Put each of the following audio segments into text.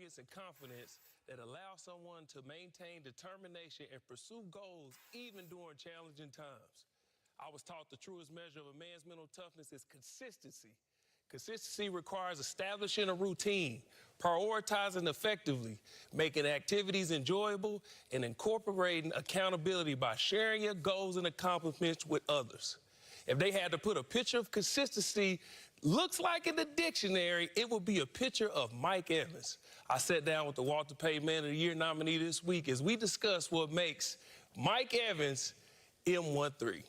resilience and confidence that allow someone to maintain determination and pursue goals even during challenging times. I was taught the truest measure of a man's mental toughness is consistency. Consistency requires establishing a routine, prioritizing effectively, making activities enjoyable, and incorporating accountability by sharing your goals and accomplishments with others. If they had to put a picture of consistency looks like in the dictionary, it would be a picture of Mike Evans. I sat down with the Walter Payton Man of the Year nominee this week as we discuss what makes Mike Evans M13.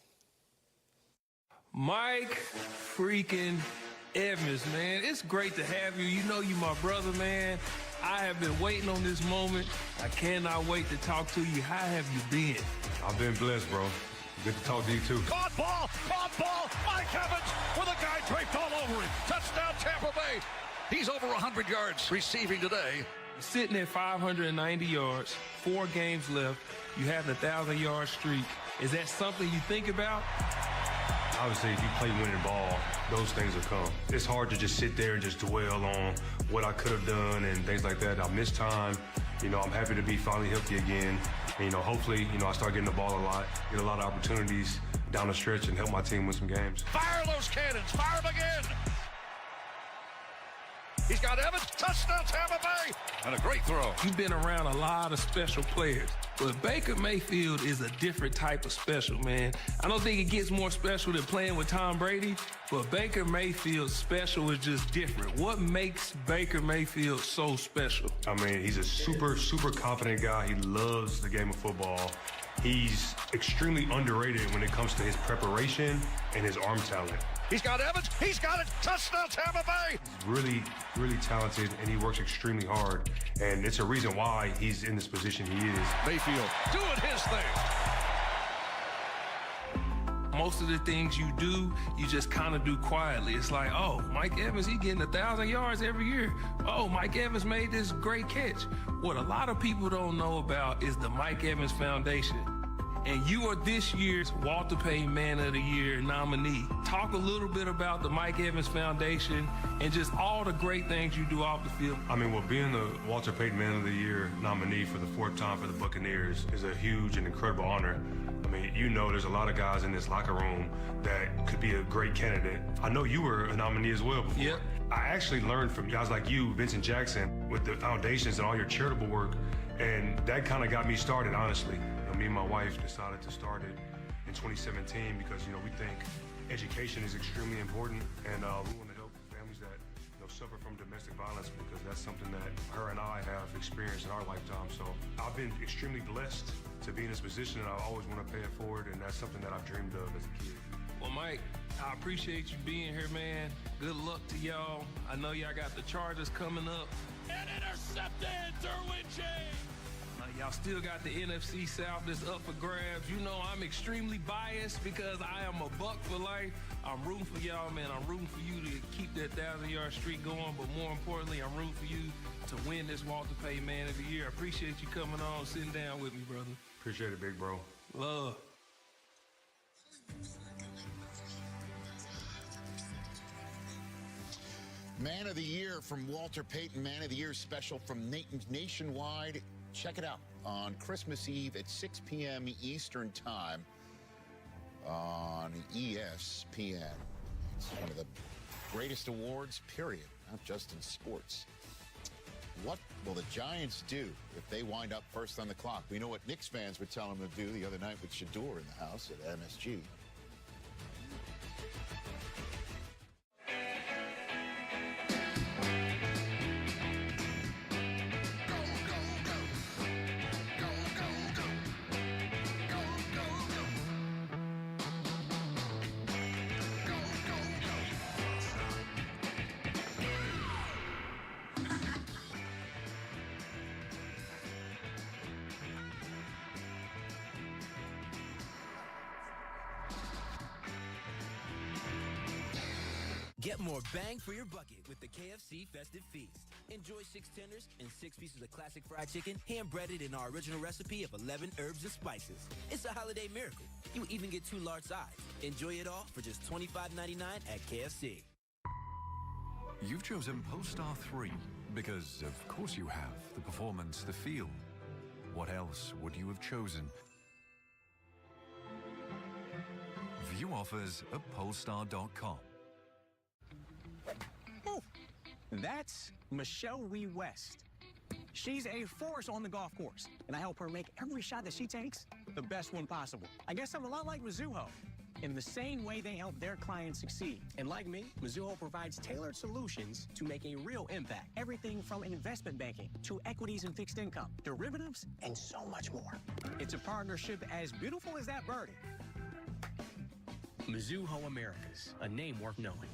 Mike freaking Evans, man. It's great to have you. You know you my brother, man. I have been waiting on this moment. I cannot wait to talk to you. How have you been? I've been blessed, bro. Good to talk to you, too. Caught ball! Mike Evans with a guy draped all over him. Touchdown, Tampa Bay. He's over 100 yards receiving today. Sitting at 590 yards, 4 games left. You have the 1,000-yard streak. Is that something you think about? Obviously, if you play winning ball, those things will come. It's hard to just sit there and just dwell on what I could have done and things like that. I missed time. You know, I'm happy to be finally healthy again. And, you know, hopefully, you know, I start getting the ball a lot, get a lot of opportunities down the stretch and help my team win some games. Fire those cannons. Fire them again. He's got Evans. Touchdown, Tampa Bay. And a great throw. You've been around a lot of special players, but Baker Mayfield is a different type of special, man. I don't think it gets more special than playing with Tom Brady, but Baker Mayfield's special is just different. What makes Baker Mayfield so special? I mean, he's a super, super confident guy. He loves the game of football. He's extremely underrated when it comes to his preparation and his arm talent. He's got Evans. He's got it. Touchdown, Tampa Bay. He's really, really talented, and he works extremely hard. And it's a reason why he's in this position he is. Mayfield doing his thing. Most of the things you do, you just kind of do quietly. It's like, oh, Mike Evans, he getting 1,000 yards every year. Oh, Mike Evans made this great catch. What a lot of people don't know about is the Mike Evans Foundation. And you are this year's Walter Payton Man of the Year nominee. Talk a little bit about the Mike Evans Foundation and just all the great things you do off the field. I mean, well, being the Walter Payton Man of the Year nominee for the 4th time for the Buccaneers is a huge and incredible honor. I mean, you know there's a lot of guys in this locker room that could be a great candidate. I know you were a nominee as well before. Yep. I actually learned from guys like you, Vincent Jackson, with the foundations and all your charitable work, and that kind of got me started, honestly. Me and my wife decided to start it in 2017 because, you know, we think education is extremely important, and we want to help families that, you know, suffer from domestic violence, because that's something that her and I have experienced in our lifetime. So I've been extremely blessed to be in this position, and I always want to pay it forward, and that's something that I've dreamed of as a kid. Well, Mike, I appreciate you being here, man. Good luck to y'all. I know y'all got the Chargers coming up. And intercepted, Derwin James. Y'all still got the NFC South that's up for grabs. You know I'm extremely biased because I am a Buck for life. I'm rooting for y'all, man. I'm rooting for you to keep that 1,000-yard streak going, but more importantly, I'm rooting for you to win this Walter Payton Man of the Year. I appreciate you coming on, sitting down with me, brother. Appreciate it, big bro. Love. Man of the Year from Walter Payton, Man of the Year special from Nationwide. Check it out on Christmas Eve at 6 p.m. Eastern Time on ESPN. It's one of the greatest awards, period, not just in sports. What will the Giants do if they wind up first on the clock? We know what Knicks fans were telling them to do the other night with Shador in the house at MSG. Get more bang for your bucket with the KFC Festive Feast. Enjoy 6 tenders and 6 pieces of classic fried chicken, hand-breaded in our original recipe of 11 herbs and spices. It's a holiday miracle. You even get 2 large sides. Enjoy it all for just $25.99 at KFC. You've chosen Polestar 3. Because of course you have. The performance, the feel. What else would you have chosen? View offers at Polestar.com. That's Michelle Lee West. She's a force on the golf course, and I help her make every shot that she takes the best one possible. I guess I'm a lot like Mizuho. In the same way they help their clients succeed. And like me, Mizuho provides tailored solutions to make a real impact. Everything from investment banking to equities and fixed income, derivatives, and so much more. It's a partnership as beautiful as that birdie. Mizuho Americas, a name worth knowing.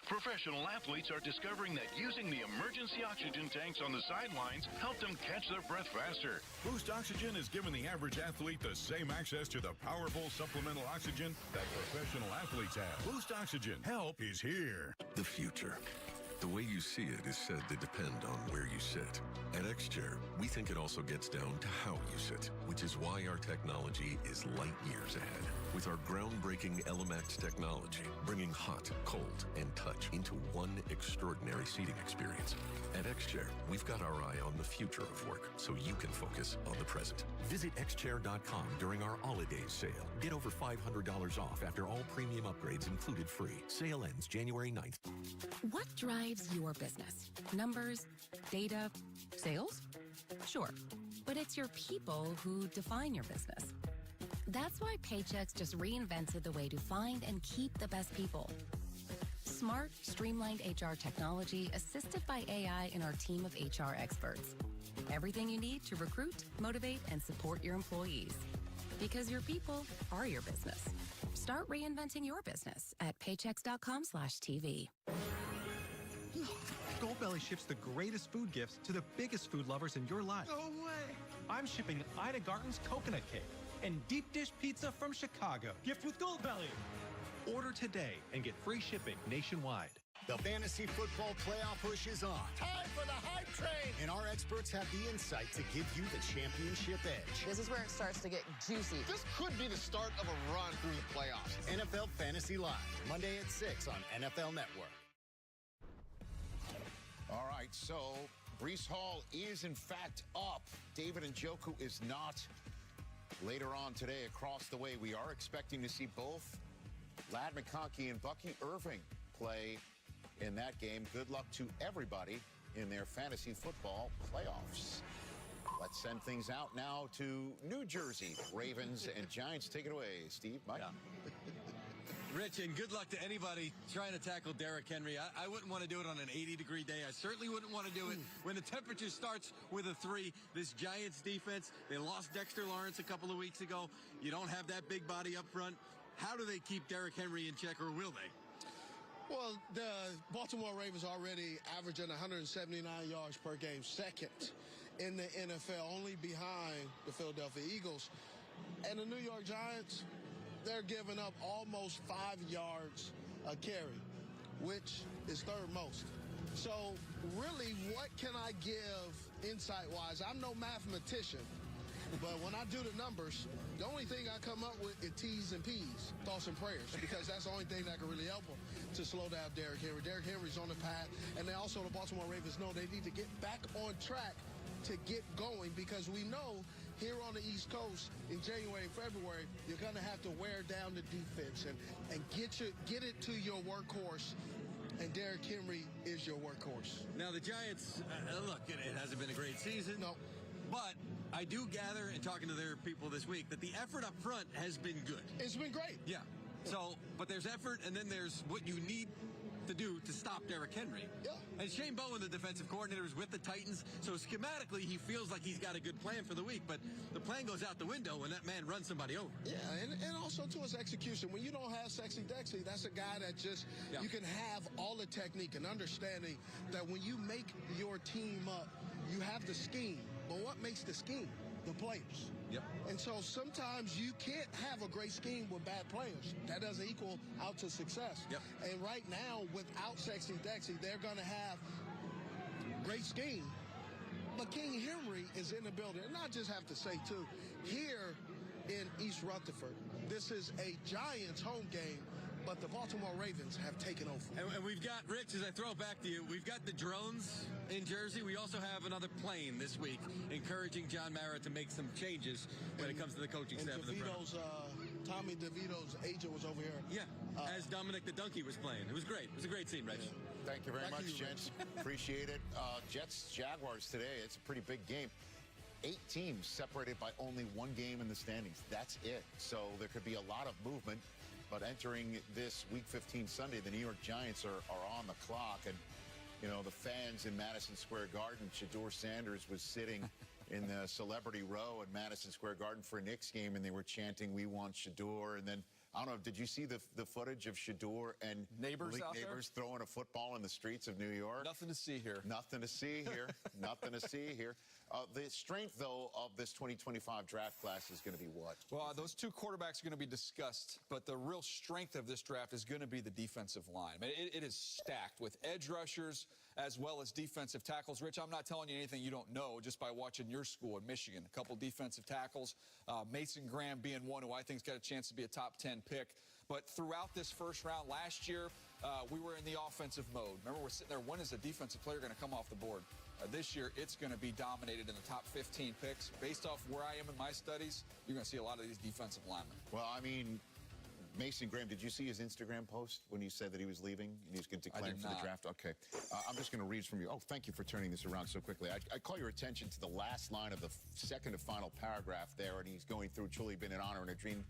Professional athletes are discovering that using the emergency oxygen tanks on the sidelines help them catch their breath faster. Boost Oxygen is giving the average athlete the same access to the powerful supplemental oxygen that professional athletes have. Boost Oxygen. Help is here. The future. The way you see it is said to depend on where you sit. At X-Chair, we think it also gets down to how you sit, which is why our technology is light years ahead. With our groundbreaking LMX technology, bringing hot, cold, and touch into one extraordinary seating experience. At X-Chair, we've got our eye on the future of work, so you can focus on the present. Visit xchair.com during our holidays sale. Get over $500 off after all premium upgrades included free. Sale ends January 9th. What drives your business? Numbers, data, sales? Sure, but it's your people who define your business. That's why Paychex just reinvented the way to find and keep the best people. Smart, streamlined HR technology assisted by AI and our team of HR experts. Everything you need to recruit, motivate, and support your employees. Because your people are your business. Start reinventing your business at paychex.com/TV. Goldbelly ships the greatest food gifts to the biggest food lovers in your life. No way! I'm shipping Ida Garten's coconut cake and deep dish pizza from Chicago. Gift with Goldbelly. Order today and get free shipping nationwide. The fantasy football playoff push is on. Time for the hype train! And our experts have the insight to give you the championship edge. This is where it starts to get juicy. This could be the start of a run through the playoffs. NFL Fantasy Live, Monday at 6 on NFL Network. All right, so Breece Hall is in fact up. David Njoku is not. Later on today, across the way, we are expecting to see both Ladd McConkey and Bucky Irving play in that game. Good luck to everybody in their fantasy football playoffs. Let's send things out now to New Jersey. Ravens and Giants. Take it away, Steve, Mike. Yeah. Rich, and good luck to anybody trying to tackle Derrick Henry. I wouldn't want to do it on an 80-degree day. I certainly wouldn't want to do it when the temperature starts with a 3. This Giants defense, they lost Dexter Lawrence a couple of weeks ago. You don't have that big body up front. How do they keep Derrick Henry in check, or will they? Well, the Baltimore Ravens already averaging 179 yards per game, second in the NFL, only behind the Philadelphia Eagles. And the New York Giants, they're giving up almost 5 yards a carry, which is third most. So really, what can I give insight-wise? I'm no mathematician, but when I do the numbers, the only thing I come up with is T's and P's, thoughts and prayers, because that's the only thing that can really help them to slow down Derrick Henry. Derrick Henry's on the path, and then also the Baltimore Ravens know they need to get back on track to get going, because we know here on the East Coast in January and February, you're going to have to wear down the defense and get it to your workhorse, and Derrick Henry is your workhorse. Now, the Giants, look, it hasn't been a great season. No. But I do gather, in talking to their people this week, that the effort up front has been good. It's been great. Yeah. So, but there's effort, and then there's what you need to do to stop Derrick Henry. Yeah. And Shane Bowen, the defensive coordinator, is with the Titans, so schematically he feels like he's got a good plan for the week, but the plan goes out the window when that man runs somebody over. Yeah, and also to his execution. When you don't have Sexy Dexy, that's a guy that just, you can have all the technique and understanding that when you make your team up, you have the scheme. But what makes the scheme? The players. Yep. And so sometimes you can't have a great scheme with bad players. That doesn't equal out to success. Yep. And right now, without Sexy Dexy, they're going to have great scheme. But King Henry is in the building. And I just have to say, too, here in East Rutherford, this is a Giants home game. but the Baltimore Ravens have taken over. And we've got, Rich, as I throw it back to you, we've got the drones in Jersey. We also have another plane this week encouraging John Mara to make some changes when it comes to the coaching staff of the Browns. Tommy DeVito's agent was over here. Yeah, as Dominic the Donkey was playing. It was great. It was a great scene, Rich. Yeah. Thank you very much, gents. Appreciate it. Jets, Jaguars today. It's a pretty big game. 8 teams separated by only 1 game in the standings. That's it. So there could be a lot of movement. But entering this Week 15 Sunday, the New York Giants are on the clock. And, you know, the fans in Madison Square Garden, Shedeur Sanders was sitting in the celebrity row at Madison Square Garden for a Knicks game, and they were chanting, "We want Shedeur." And then, I don't know, did you see the footage of Shedeur and neighbors throwing a football in the streets of New York? Nothing to see here. Nothing to see here. Nothing to see here. The strength, though, of this 2025 draft class is going to be what? Well, those 2 quarterbacks are going to be discussed, but the real strength of this draft is going to be the defensive line. I mean, it is stacked with edge rushers as well as defensive tackles. Rich, I'm not telling you anything you don't know just by watching your school in Michigan. A couple defensive tackles, Mason Graham being one who I think's got a chance to be a top 10 pick. But throughout this first round last year, we were in the offensive mode. Remember, we're sitting there, when is a defensive player going to come off the board? This year, it's going to be dominated in the top 15 picks. Based off where I am in my studies, you're going to see a lot of these defensive linemen. Well, I mean, Mason Graham, did you see his Instagram post when he said that he was leaving and he was going to declare for the draft? Okay. I'm just going to read from you. Oh, thank you for turning this around so quickly. I call your attention to the last line of the second to final paragraph there, and he's going through, truly been an honor and a dream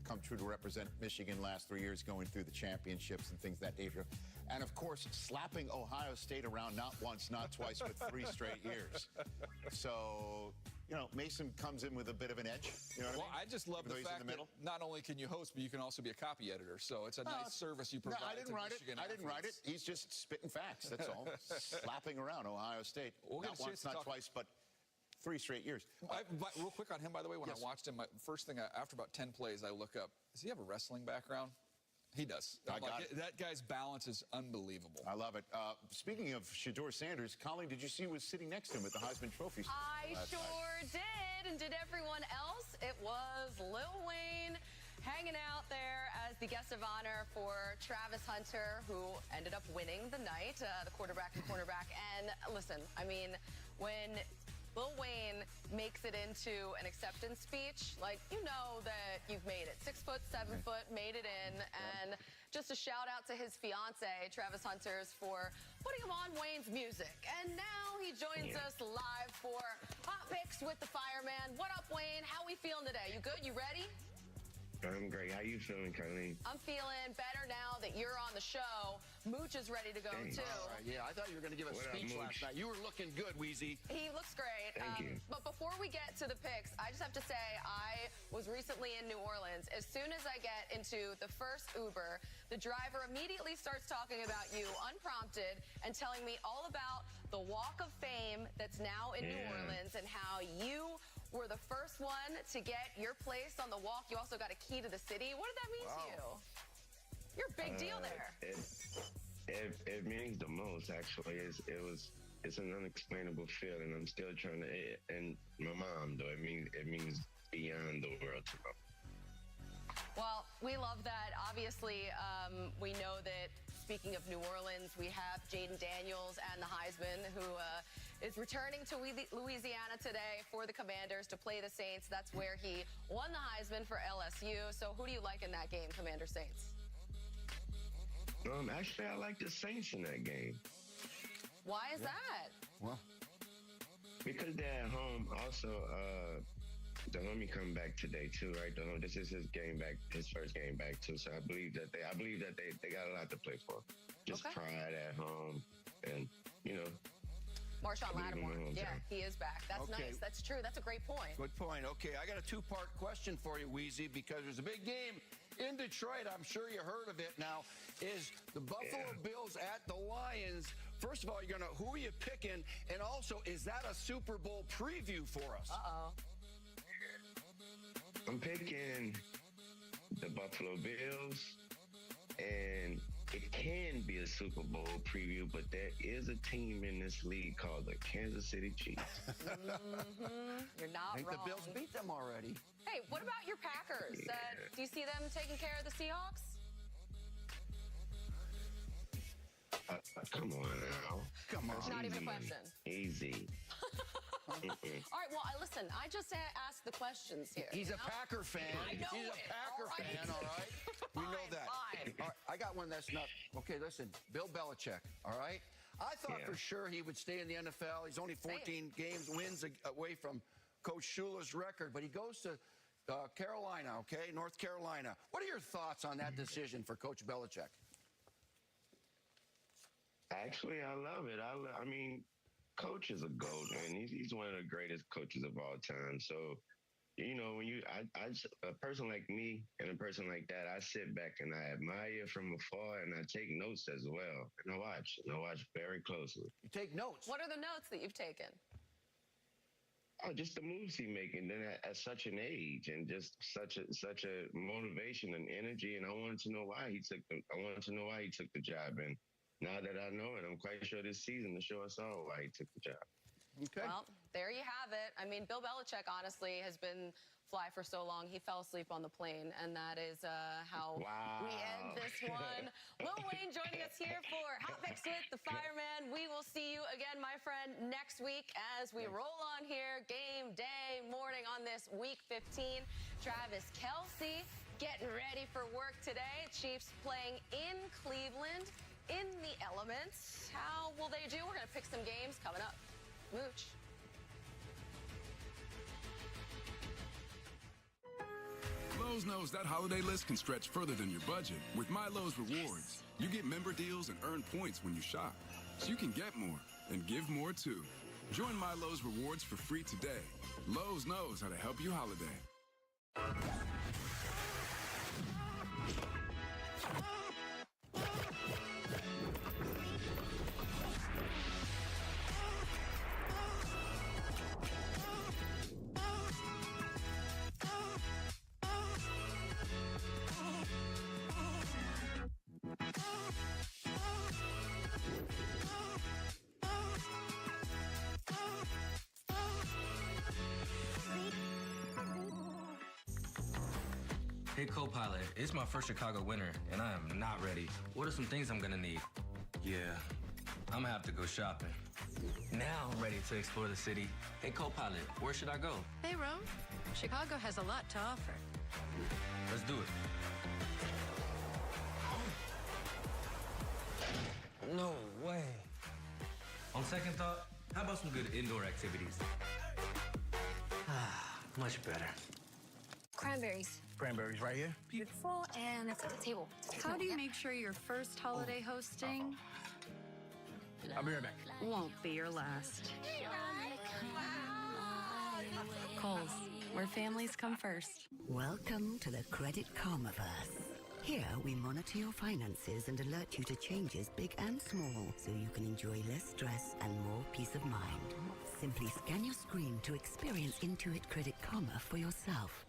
come true to represent Michigan last 3 years, going through the championships and things of that nature. And, of course, slapping Ohio State around not once, not twice, but 3 straight years. So, you know, Mason comes in with a bit of an edge. You know what I mean? I just love the fact that not only can you host, but you can also be a copy editor. So it's a nice service you provide. No, I didn't write Michigan it. I didn't write it. He's just spitting facts. That's all. Slapping around Ohio State. We'll not once, not twice, but 3 straight years. Real quick on him, by the way, when I watched him, first thing, after about 10 plays, I look up, does he have a wrestling background? He does. That guy's balance is unbelievable. I love it. Speaking of Shedeur Sanders, Colleen, did you see who was sitting next to him at the Heisman Trophy? I sure did. And did everyone else? It was Lil Wayne hanging out there as the guest of honor for Travis Hunter, who ended up winning the night, the quarterback and cornerback. And listen, I mean, when Lil Wayne makes it into an acceptance speech, like, you know that you've made it. 6 foot, 7 foot, made it in. And just a shout out to his fiance, Travis Hunters, for putting him on Wayne's music. And now he joins us live for Hot Picks with the Fireman. What up, Wayne? How we feeling today? You good? You ready? I'm great. How you feeling, Colleen? I'm feeling better now that you're on the show. Mooch is ready to go, too. All right, yeah, I thought you were going to give a speech last night. You were looking good, Weezy. He looks great. Thank you. But before we get to the picks, I just have to say I was recently in New Orleans. As soon as I get into the first Uber, the driver immediately starts talking about you unprompted and telling me all about the Walk of Fame that's now in New Orleans and how you were the first one to get your place on the walk. You also got a key to the city. What did that mean to you? You're a big deal there. It means the most, actually. It's an unexplainable feeling. I'm still trying to, and my mom, though, it means beyond the world to know. Well, we love that. Obviously, we know that, speaking of New Orleans, we have Jaden Daniels and the Heisman, who is returning to Louisiana today for the Commanders to play the Saints. That's where he won the Heisman for LSU. So who do you like in that game, Commander Saints? Actually, I like the Saints in that game. Why is that? Well, because they're at home. Also, the homie come back today too, right? This is his game back, his first game back too. So I believe that they got a lot to play for. Just pride at home, and you know. Marshawn Lattimore. Yeah, he is back. That's nice. That's true. That's a great point. Good point. Okay, I got a 2-part question for you, Weezy, because there's a big game in Detroit. I'm sure you heard of it now. Is the Buffalo Bills at the Lions? First of all, who are you picking? And also, is that a Super Bowl preview for us? Uh-oh. I'm picking the Buffalo Bills, and it can be a Super Bowl preview, but there is a team in this league called the Kansas City Chiefs. You're not I think wrong. the Bills beat them already. Hey, what about your Packers? Do you see them taking care of the Seahawks? Come on now. Come on. It's not even a question. Easy. All right, well, listen, I just asked the questions here. He's you a know? Packer fan. I know He's a it. Packer All right. fan, all right? We know that. Fine. All right, I got one that's not. Okay, listen, Bill Belichick, all right? I thought for sure he would stay in the NFL. He's only 14 wins away from Coach Shula's record, but he goes to Carolina, okay, North Carolina. What are your thoughts on that decision for Coach Belichick? Actually, I love it. I mean, Coach is a GOAT, man. He's one of the greatest coaches of all time. So, you know, when a person like me and a person like that, I sit back and I admire from afar and I take notes as well. And I watch very closely. You take notes? What are the notes that you've taken? Oh, just the moves he making then at such an age and just such a motivation and energy. And I wanted to know why he took the job. And now that I know it, I'm quite sure this season to show us all why he took the job. Okay. Well, there you have it. I mean, Bill Belichick, honestly, has been fly for so long, he fell asleep on the plane, and that is how we end this one. Lil Wayne joining us here for Hot Picks with the Fireman. We will see you again, my friend, next week as we roll on here. Game day morning on this week 15. Travis Kelce getting ready for work today. Chiefs playing in Cleveland in the elements. How will they do? We're going to pick some games coming up. Mooch. Lowe's knows that holiday list can stretch further than your budget. With My Lowe's Rewards, you get member deals and earn points when you shop. So you can get more and give more too. Join My Lowe's Rewards for free today. Lowe's knows how to help you holiday. Hey, co-pilot, it's my first Chicago winter, and I am not ready. What are some things I'm gonna need? Yeah, I'm gonna have to go shopping. Now I'm ready to explore the city. Hey, co-pilot, where should I go? Hey, Rome. Chicago has a lot to offer. Let's do it. No way. On second thought, how about some good indoor activities? Much better. Cranberries. Cranberries right here? Beautiful, and it's at the table. How do you make sure your first holiday hosting I'll be right back. won't be your last? Kohl's, where families come first. Welcome to the Credit Karmaverse. Here, we monitor your finances and alert you to changes big and small so you can enjoy less stress and more peace of mind. Simply scan your screen to experience Intuit Credit Karma for yourself.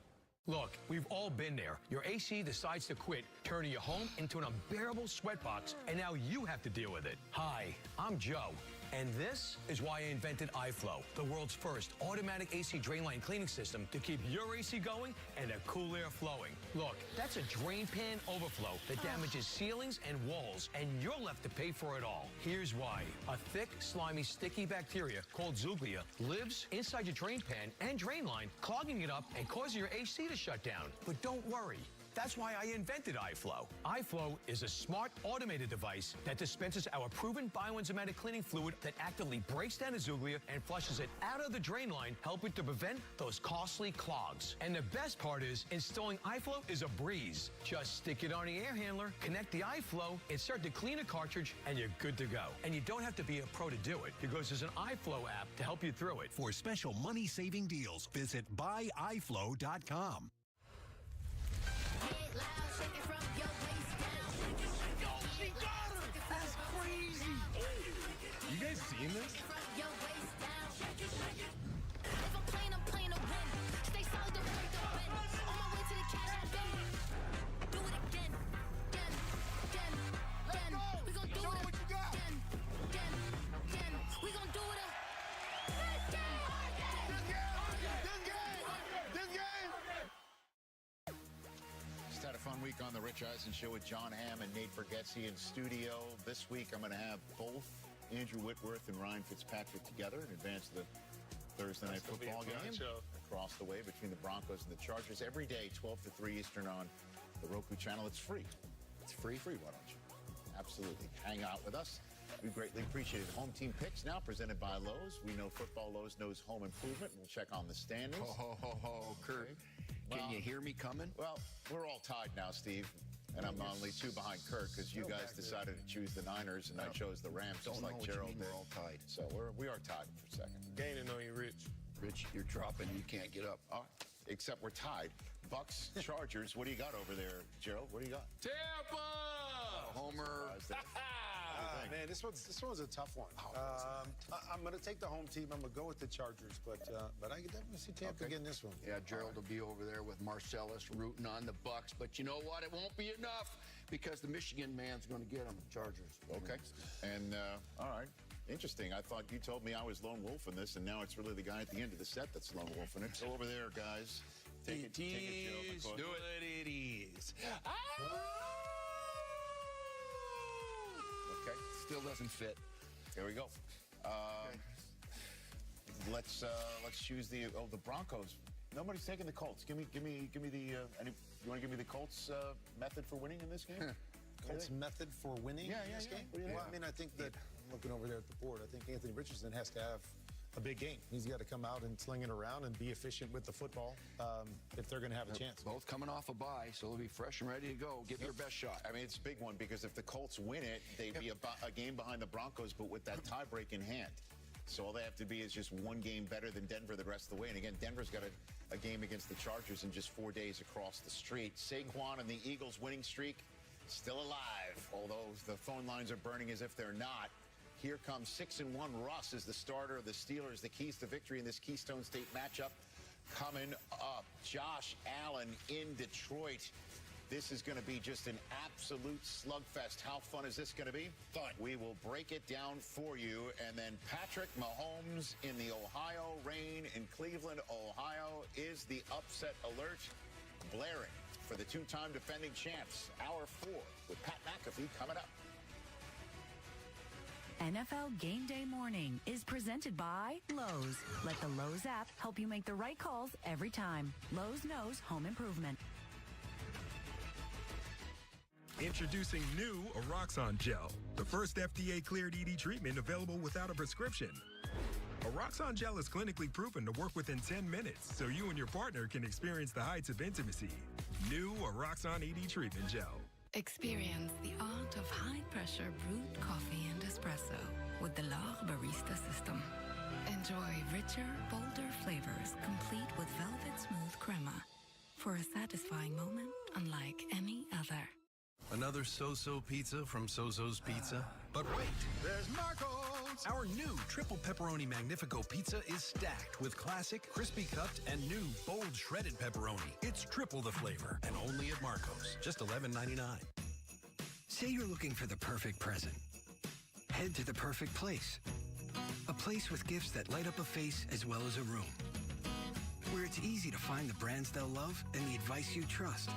Look, we've all been there. Your AC decides to quit, turning your home into an unbearable sweatbox, and now you have to deal with it. Hi, I'm Joe, and this is why I invented iFlow, the world's first automatic AC drain line cleaning system to keep your AC going and the cool air flowing. Look, that's a drain pan overflow that damages ceilings and walls, and you're left to pay for it all. Here's why. A thick, slimy, sticky bacteria called Zuglia lives inside your drain pan and drain line, clogging it up and causing your AC to shut down. But don't worry. That's why I invented iFlow. iFlow is a smart, automated device that dispenses our proven bioenzymatic cleaning fluid that actively breaks down the Zuglia and flushes it out of the drain line, helping to prevent those costly clogs. And the best part is, installing iFlow is a breeze. Just stick it on the air handler, connect the iFlow, insert the cleaner cartridge, and you're good to go. And you don't have to be a pro to do it, because there's an iFlow app to help you through it. For special money-saving deals, visit buyiflow.com. That's crazy. You guys seen this? Just had a fun week on on the Rich Eisen Show with John Hamm and Nate Bargatze in studio. This week, I'm going to have both Andrew Whitworth and Ryan Fitzpatrick together in advance of the Thursday night football game across the way between the Broncos and the Chargers every day, 12 to 3 Eastern on the Roku channel. It's free. It's free. Why don't you? Absolutely. Hang out with us. We greatly appreciate it. Home team picks now presented by Lowe's. We know football. Lowe's knows home improvement. We'll check on the standings. Kurt. Okay. Can you hear me coming? Well, we're all tied now, Steve. And I'm only 2 behind Kirk because you guys decided to choose the Niners and I chose the Rams just like Gerald did. We're all tied. So we are tied for a second. Gaining on you, Rich. Rich, you're dropping. You can't get up. All right. Except we're tied. Bucks, Chargers. What do you got over there, Gerald? What do you got? Tampa! Homer. Man, this one's a tough one. I'm going to take the home team. I'm going to go with the Chargers, but I can definitely see Tampa getting this one. Yeah, Gerald will be over there with Marcellus rooting on the Bucks, but you know what? It won't be enough because the Michigan man's going to get them, the Chargers. Okay. And, all right. Interesting. I thought you told me I was lone wolf in this, and now it's really the guy at the end of the set that's lone wolf in it. So over there, guys. Take it, Gerald. Do it. It is. Okay. Still doesn't fit. Here we go. Let's choose the Broncos. Nobody's taking the Colts. Give me the. You want to give me the Colts method for winning in this game? Colts method for winning in this game? Well, I mean, I think that I'm looking over there at the board. I think Anthony Richardson has to have a big game. He's got to come out and sling it around and be efficient with the football if they're going to have a chance. Both coming off a bye, so they'll be fresh and ready to go. Give your best shot. I mean, it's a big one because if the Colts win it, they'd be a game behind the Broncos, but with that tiebreak in hand. So all they have to be is just one game better than Denver the rest of the way. And again, Denver's got a game against the Chargers in just 4 days across the street. Saquon and the Eagles winning streak still alive, although the phone lines are burning as if they're not. Here comes 6-1 Russ as the starter of the Steelers. The keys to victory in this Keystone State matchup coming up. Josh Allen in Detroit. This is going to be just an absolute slugfest. How fun is this going to be? Fun. We will break it down for you. And then Patrick Mahomes in the Ohio rain in Cleveland, Ohio. Is the upset alert blaring for the two-time defending champs? Hour 4 with Pat McAfee coming up. NFL Game Day Morning is presented by Lowe's. Let the Lowe's app help you make the right calls every time. Lowe's knows home improvement. Introducing new Oroxon Gel, the first FDA-cleared ED treatment available without a prescription. Oroxon Gel is clinically proven to work within 10 minutes, so you and your partner can experience the heights of intimacy. New Oroxon ED Treatment Gel. Experience the art of high-pressure brewed coffee and espresso with the L'Art Barista system. Enjoy richer, bolder flavors complete with velvet-smooth crema for a satisfying moment unlike any other. Another so-so pizza from So-So's Pizza? But wait, there's Marco's! Our new triple pepperoni Magnifico pizza is stacked with classic, crispy cupped, and new bold shredded pepperoni. It's triple the flavor, and only at Marco's. Just $11.99. Say you're looking for the perfect present. Head to the perfect place. A place with gifts that light up a face as well as a room. Where it's easy to find the brands they'll love and the advice you trust.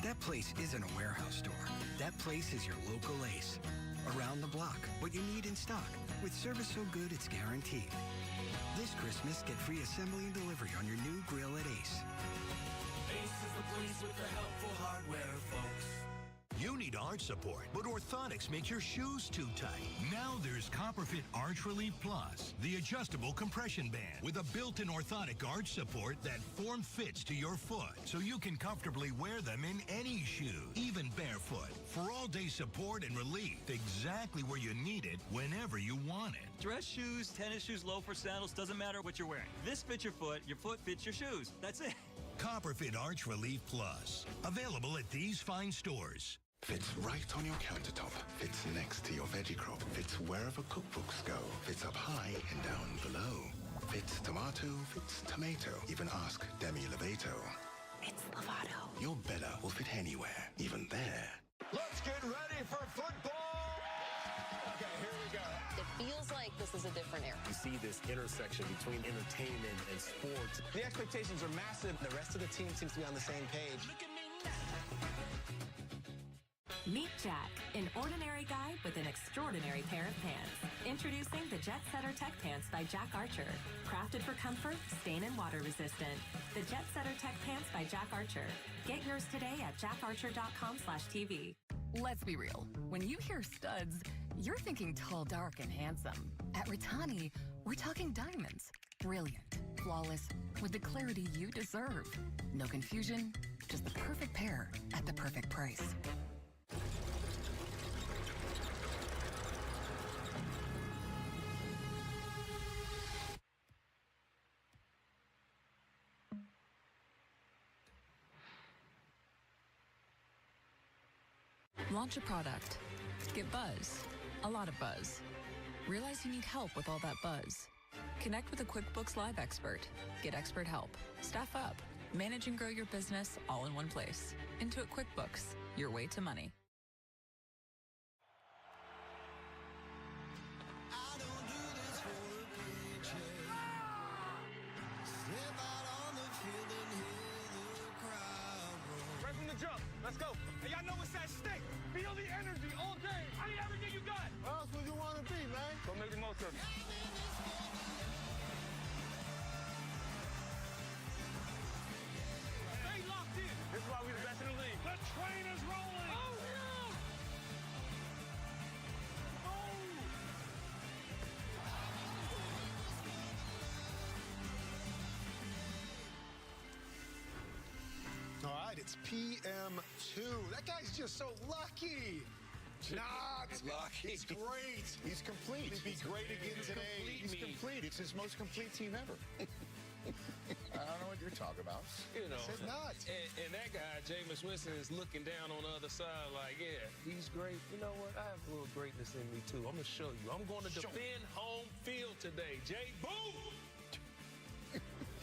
That place isn't a warehouse store. That place is your local Ace. Around the block, what you need in stock, with service so good it's guaranteed. This Christmas, get free assembly and delivery on your new grill at Ace. Ace is the place with the helpful hardware, folks. You need arch support, but orthotics make your shoes too tight. Now there's Copperfit Arch Relief Plus, the adjustable compression band with a built-in orthotic arch support that form-fits to your foot, so you can comfortably wear them in any shoe, even barefoot, for all-day support and relief, exactly where you need it, whenever you want it. Dress shoes, tennis shoes, loafers, sandals, doesn't matter what you're wearing. This fits your foot fits your shoes. That's it. Copperfit Arch Relief Plus, available at these fine stores. Fits right on your countertop. Fits next to your veggie crop. Fits wherever cookbooks go. Fits up high and down below. Fits tomato. Fits tomato. Even ask Demi Lovato. It's Lovato. Your Bella will fit anywhere, even there. Let's get ready for football! Okay, here we go. It feels like this is a different era. You see this intersection between entertainment and sports. The expectations are massive. The rest of the team seems to be on the same page. Look at me Meet Jack, an ordinary guy with an extraordinary pair of pants. Introducing the Jet Setter Tech Pants by Jack Archer. Crafted for comfort, stain and water resistant. The Jet Setter Tech Pants by Jack Archer. Get yours today at jackarcher.com/TV. Let's be real. When you hear studs, you're thinking tall, dark, and handsome. At Ritani, we're talking diamonds. Brilliant, flawless, with the clarity you deserve. No confusion, just the perfect pair at the perfect price. Launch a product. Get buzz. A lot of buzz. Realize you need help with all that buzz. Connect with a QuickBooks Live expert. Get expert help. Staff up. Manage and grow your business all in one place. Intuit QuickBooks. Your way to money. Right from the jump. Let's go. Hey, y'all know what's at stake. Feel the energy all day. I need everything you got. Where else would you want to be, man? Go make the most of it. Stay locked in. This is why we're the best in the league. The train is rolling. Oh, yeah. All right, it's PM2. That guy's just so lucky. Nah, it's lucky. It's great. He's complete. He'll be great again today. He's complete. It's his most complete team ever. I don't know what you're talking about. You know, Said not. And that guy, Jameis Winston, is looking down on the other side like, yeah, he's great. You know what? I have a little greatness in me, too. I'm going to show you. I'm going to defend home field today. Jay, boom!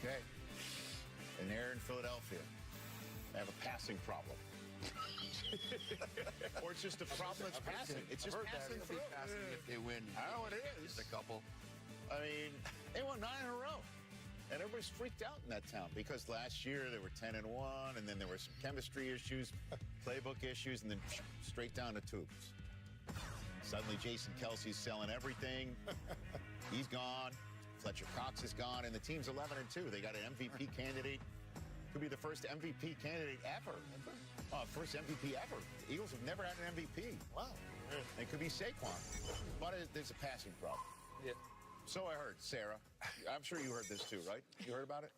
Okay. And they're in Philadelphia. They have a passing problem. Or it's just a problem that's passing. It's just passing through. If they win, I know it is. a couple. I mean, they won 9 in a row. And everybody's freaked out in that town because last year they were 10-1, and then there were some chemistry issues, playbook issues, and then straight down the tubes. Suddenly Jason Kelsey's selling everything. He's gone. Fletcher Cox is gone, and the team's 11-2. They got an MVP candidate. Could be the first MVP candidate ever. First MVP ever. The Eagles have never had an MVP. Wow. It could be Saquon. But there's a passing problem. Yeah. So I heard, Sarah. I'm sure you heard this too, right? You heard about it?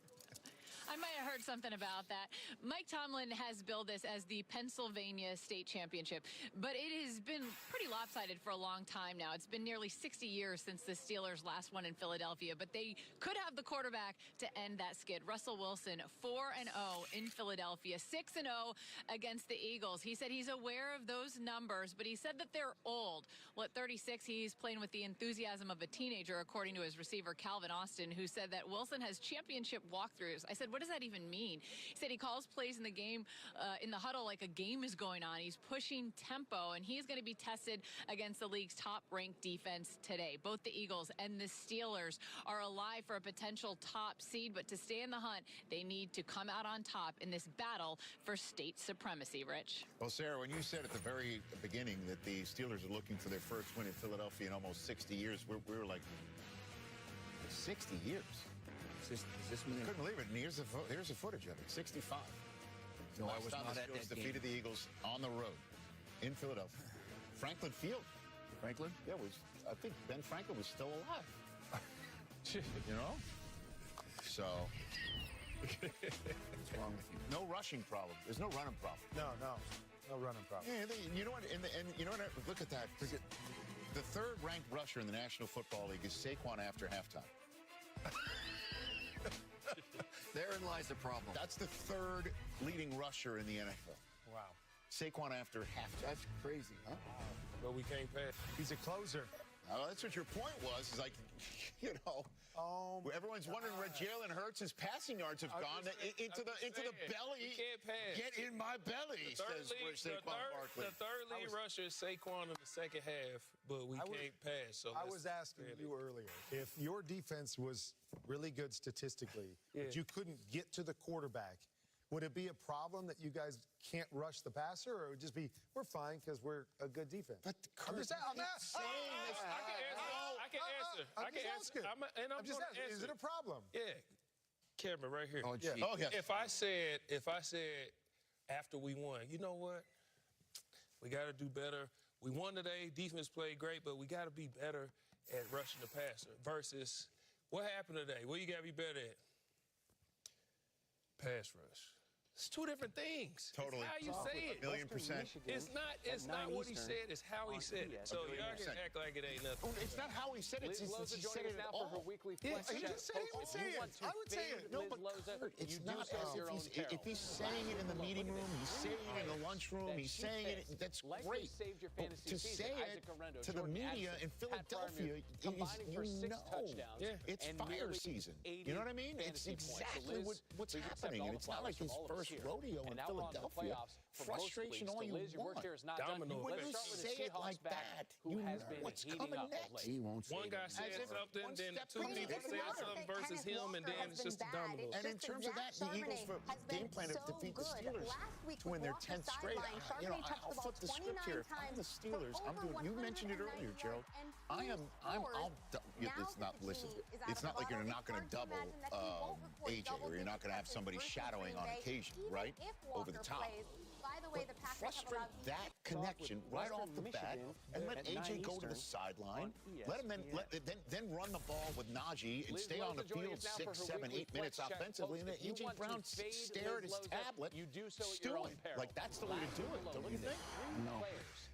I might have heard something about that. Mike Tomlin has billed this as the Pennsylvania State Championship, but it has been pretty lopsided for a long time now. It's been nearly 60 years since the Steelers last won in Philadelphia, but they could have the quarterback to end that skid. Russell Wilson, 4-0 in Philadelphia, 6-0 against the Eagles. He said he's aware of those numbers, but he said that they're old. Well, at 36, he's playing with the enthusiasm of a teenager, according to his receiver, Calvin Austin, who said that Wilson has championship walkthroughs. I said, what does that even mean? He said he calls plays in the game, in the huddle, like a game is going on. He's pushing tempo, and he's going to be tested against the league's top-ranked defense today. Both the Eagles and the Steelers are alive for a potential top seed, but to stay in the hunt, they need to come out on top in this battle for state supremacy, Rich. Well, Sarah, when you said at the very beginning that the Steelers are looking for their first win in Philadelphia in almost 60 years, we were like, 60 years? Couldn't believe it. And here's the footage of it. 65. No, I Last was time not the at Steelers that defeated the Eagles on the road in Philadelphia. Franklin Field. Franklin? Yeah, I think Ben Franklin was still alive. You know? So. What's wrong with you? No rushing problem. There's no running problem. No running problem. Yeah, you know what? And you know what? Look at that. The third-ranked rusher in the National Football League is Saquon after halftime. Therein lies the problem. That's the third leading rusher in the NFL. Wow. Saquon after halftime. That's crazy, huh? But we can't pass. He's a closer. That's what your point was. Is like, you know, everyone's wondering where Jalen Hurts' passing yards have gone into the belly. We can't pass. Get in my belly, says Saquon Barkley. The third lead rusher is Saquon in the second half, but we can't pass. So I was asking you earlier, if your defense was really good statistically, but you couldn't get to the quarterback, would it be a problem that you guys can't rush the passer, or it would just be, we're fine because we're a good defense? But I'm just saying this. I can answer. I'm just asking, is it a problem? Yeah. Camera right here. Oh, yeah. Oh, yes. If I said after we won, you know what? We got to do better. We won today. Defense played great, but we got to be better at rushing the passer versus what happened today? What you got to be better at? Pass rush. It's two different things. Totally. It's how you say it. 1,000,000%. It's not what he said, it's how he said it. So y'all can act like it ain't nothing. It's not how he said it. He said it at all. Yeah, he just said he would say it. I would say it. No, but Kurt, it's not as if he's saying it in the meeting room, he's saying it in the lunchroom, he's saying it. That's great. To say it to the media in Philadelphia, it's fire season. You know what I mean? It's exactly what's happening, and it's not like his first rodeo in Philadelphia. Frustration all you want. Domino. When you say it like that, you know what's coming next. He won't say One guy said something, then two people said something versus him, and then it's just a domino. And in terms of that, the Eagles' game plan to defeat the Steelers to win their 10th straight. I'll flip the script here. If I'm the Steelers, I'm doing. You mentioned it earlier, Gerald. It's not. Listen, it's not like you're not going to double AJ, or you're not going to have somebody shadowing on occasion, right? Over the top. But frustrate that connection right off the bat and let AJ go to the sideline. Let him then run the ball with Najee and stay on the field 6, 7, 8 minutes offensively, and let AJ Brown stare at his tablet, stewing. Like, that's the way to do it, don't you think? No.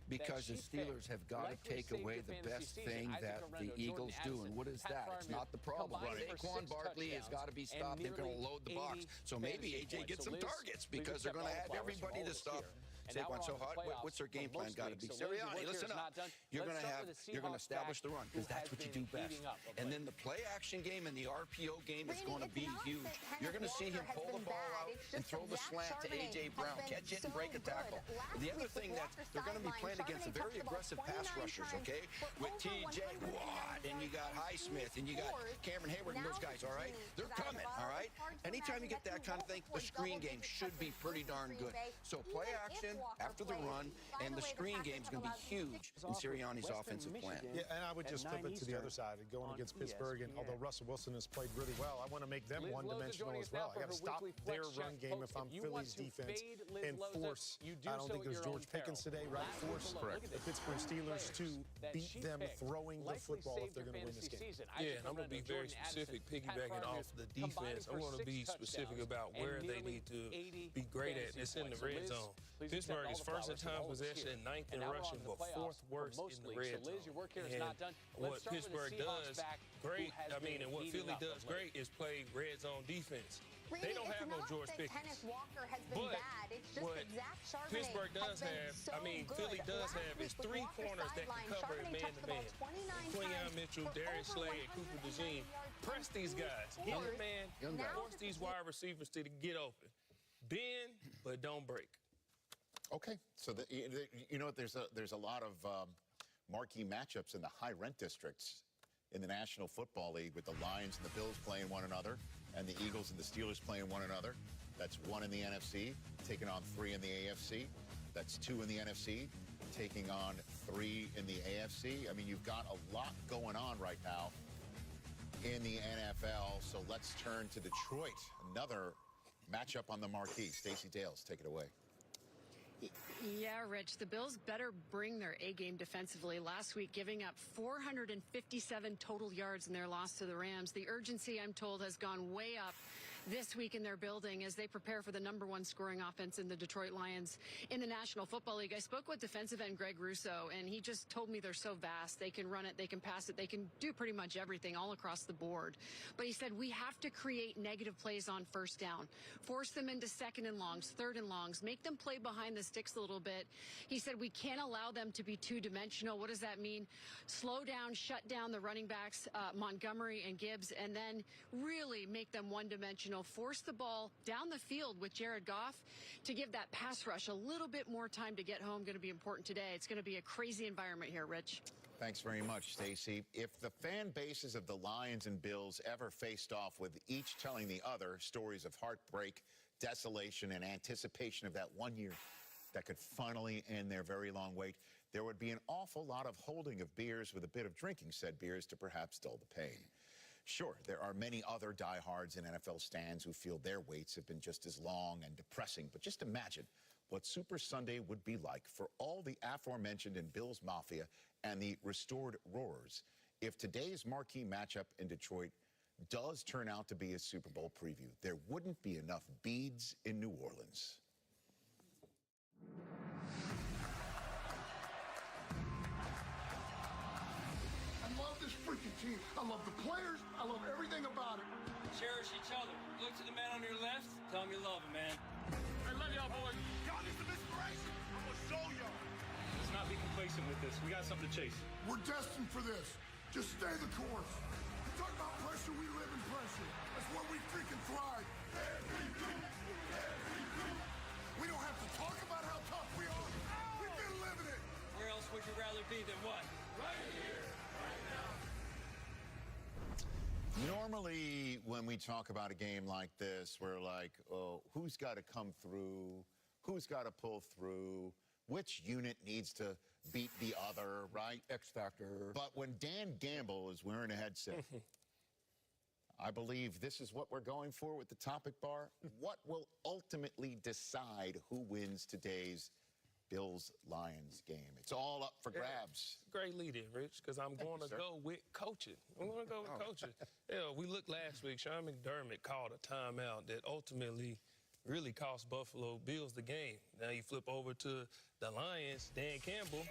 Because the Steelers have got to take away the best thing that the Eagles do. And what is that? It's not the problem. Saquon Barkley has got to be stopped. They're going to load the box. So maybe AJ gets some targets because they're going to have everybody to stop Saquon. So what's their game plan got to be? Sirianni, listen up. You're going to establish the run because that's what you do best. And then the play action game and the RPO game is going to be huge. You're going to see him pull the ball out and throw the slant to AJ Brown, catch it and break a tackle. The other thing that they're going to be playing against the very aggressive pass rushers, okay? With TJ Watt, and you got Highsmith, and you got Cameron Hayward and those guys, all right? They're coming, all right? Anytime you get that kind of thing, the screen game should be pretty darn good. So play action after the run, and the screen game is going to be huge in Sirianni's offensive plan. Yeah, and I would just flip it to the other side and going against Pittsburgh, and although Russell Wilson has played really well, I want to make them one-dimensional as well. I got to stop their run game if I'm Philly's defense and force. I don't think there's George Pickens today, right? Force the Pittsburgh Steelers to beat them throwing the football if they're going to win this game. Yeah, and I'm going to be very specific, piggybacking off the defense. I want to be specific about where they need to be great at. It's in the red zone. Pittsburgh is first in time possession and ninth in rushing, but fourth worst in the red zone. And what Pittsburgh does great, and what Philly does great is play red zone defense. They don't have no George Pickens. But what Pittsburgh does have, Philly does have is three corners that can cover it man-to-man. Quinyon Mitchell, Darius Slay, and Cooper DeJean. Press these guys. Get the man. Force these wide receivers to get open. Bend, but don't break. Okay, so there's a lot of marquee matchups in the high-rent districts in the National Football League with the Lions and the Bills playing one another and the Eagles and the Steelers playing one another. That's 1 in the NFC, taking on 3 in the AFC. That's 2 in the NFC, taking on 3 in the AFC. You've got a lot going on right now in the NFL. So let's turn to Detroit, another matchup on the marquee. Stacey Dales, take it away. Yeah, Rich, the Bills better bring their A-game defensively. Last week, giving up 457 total yards in their loss to the Rams. The urgency, I'm told, has gone way up this week in their building as they prepare for the #1 scoring offense in the Detroit Lions in the National Football League. I spoke with defensive end Greg Russo, and he just told me they're so vast. They can run it, they can pass it, they can do pretty much everything all across the board. But he said we have to create negative plays on first down, force them into 2nd and longs, 3rd and longs, make them play behind the sticks a little bit. He said we can't allow them to be two-dimensional. What does that mean? Slow down, shut down the running backs, Montgomery and Gibbs, and then really make them one-dimensional. Force the ball down the field with Jared Goff to give that pass rush a little bit more time to get home. Going to be important today. It's going to be a crazy environment here, Rich. Thanks very much, Stacey. If the fan bases of the Lions and Bills ever faced off with each telling the other stories of heartbreak, desolation, and anticipation of that one year that could finally end their very long wait, there would be an awful lot of holding of beers with a bit of drinking said beers to perhaps dull the pain. Sure, there are many other diehards in NFL stands who feel their waits have been just as long and depressing, but just imagine what Super Sunday would be like for all the aforementioned in Bills Mafia and the restored Roarers if today's marquee matchup in Detroit does turn out to be a Super Bowl preview. There wouldn't be enough beads in New Orleans. I love this freaking team. I love the players. I love everything about it. Cherish each other. Look to the man on your left. Tell him you love him, man. I love y'all, boys. Y'all need some inspiration. I'm going to show y'all. Let's not be complacent with this. We got something to chase. We're destined for this. Just stay the course. You talk about pressure, we live in pressure. That's where we freaking thrive. We don't have to talk about how tough we are. We've been living it. Where else would you rather be than what? Right here, right now. Normally, when we talk about a game like this, we're like, oh, who's got to come through? Who's got to pull through? Which unit needs to beat the other, right? X factor. But when Dan Gamble is wearing a headset, I believe this is what we're going for with the topic bar. What will ultimately decide who wins today's Bills-Lions game? It's all up for grabs. Great lead-in, Rich, because I'm going to go with coaching. I'm going to go with coaching. Yeah, we looked last week. Sean McDermott called a timeout that ultimately really cost Buffalo Bills the game. Now you flip over to the Lions, Dan Campbell.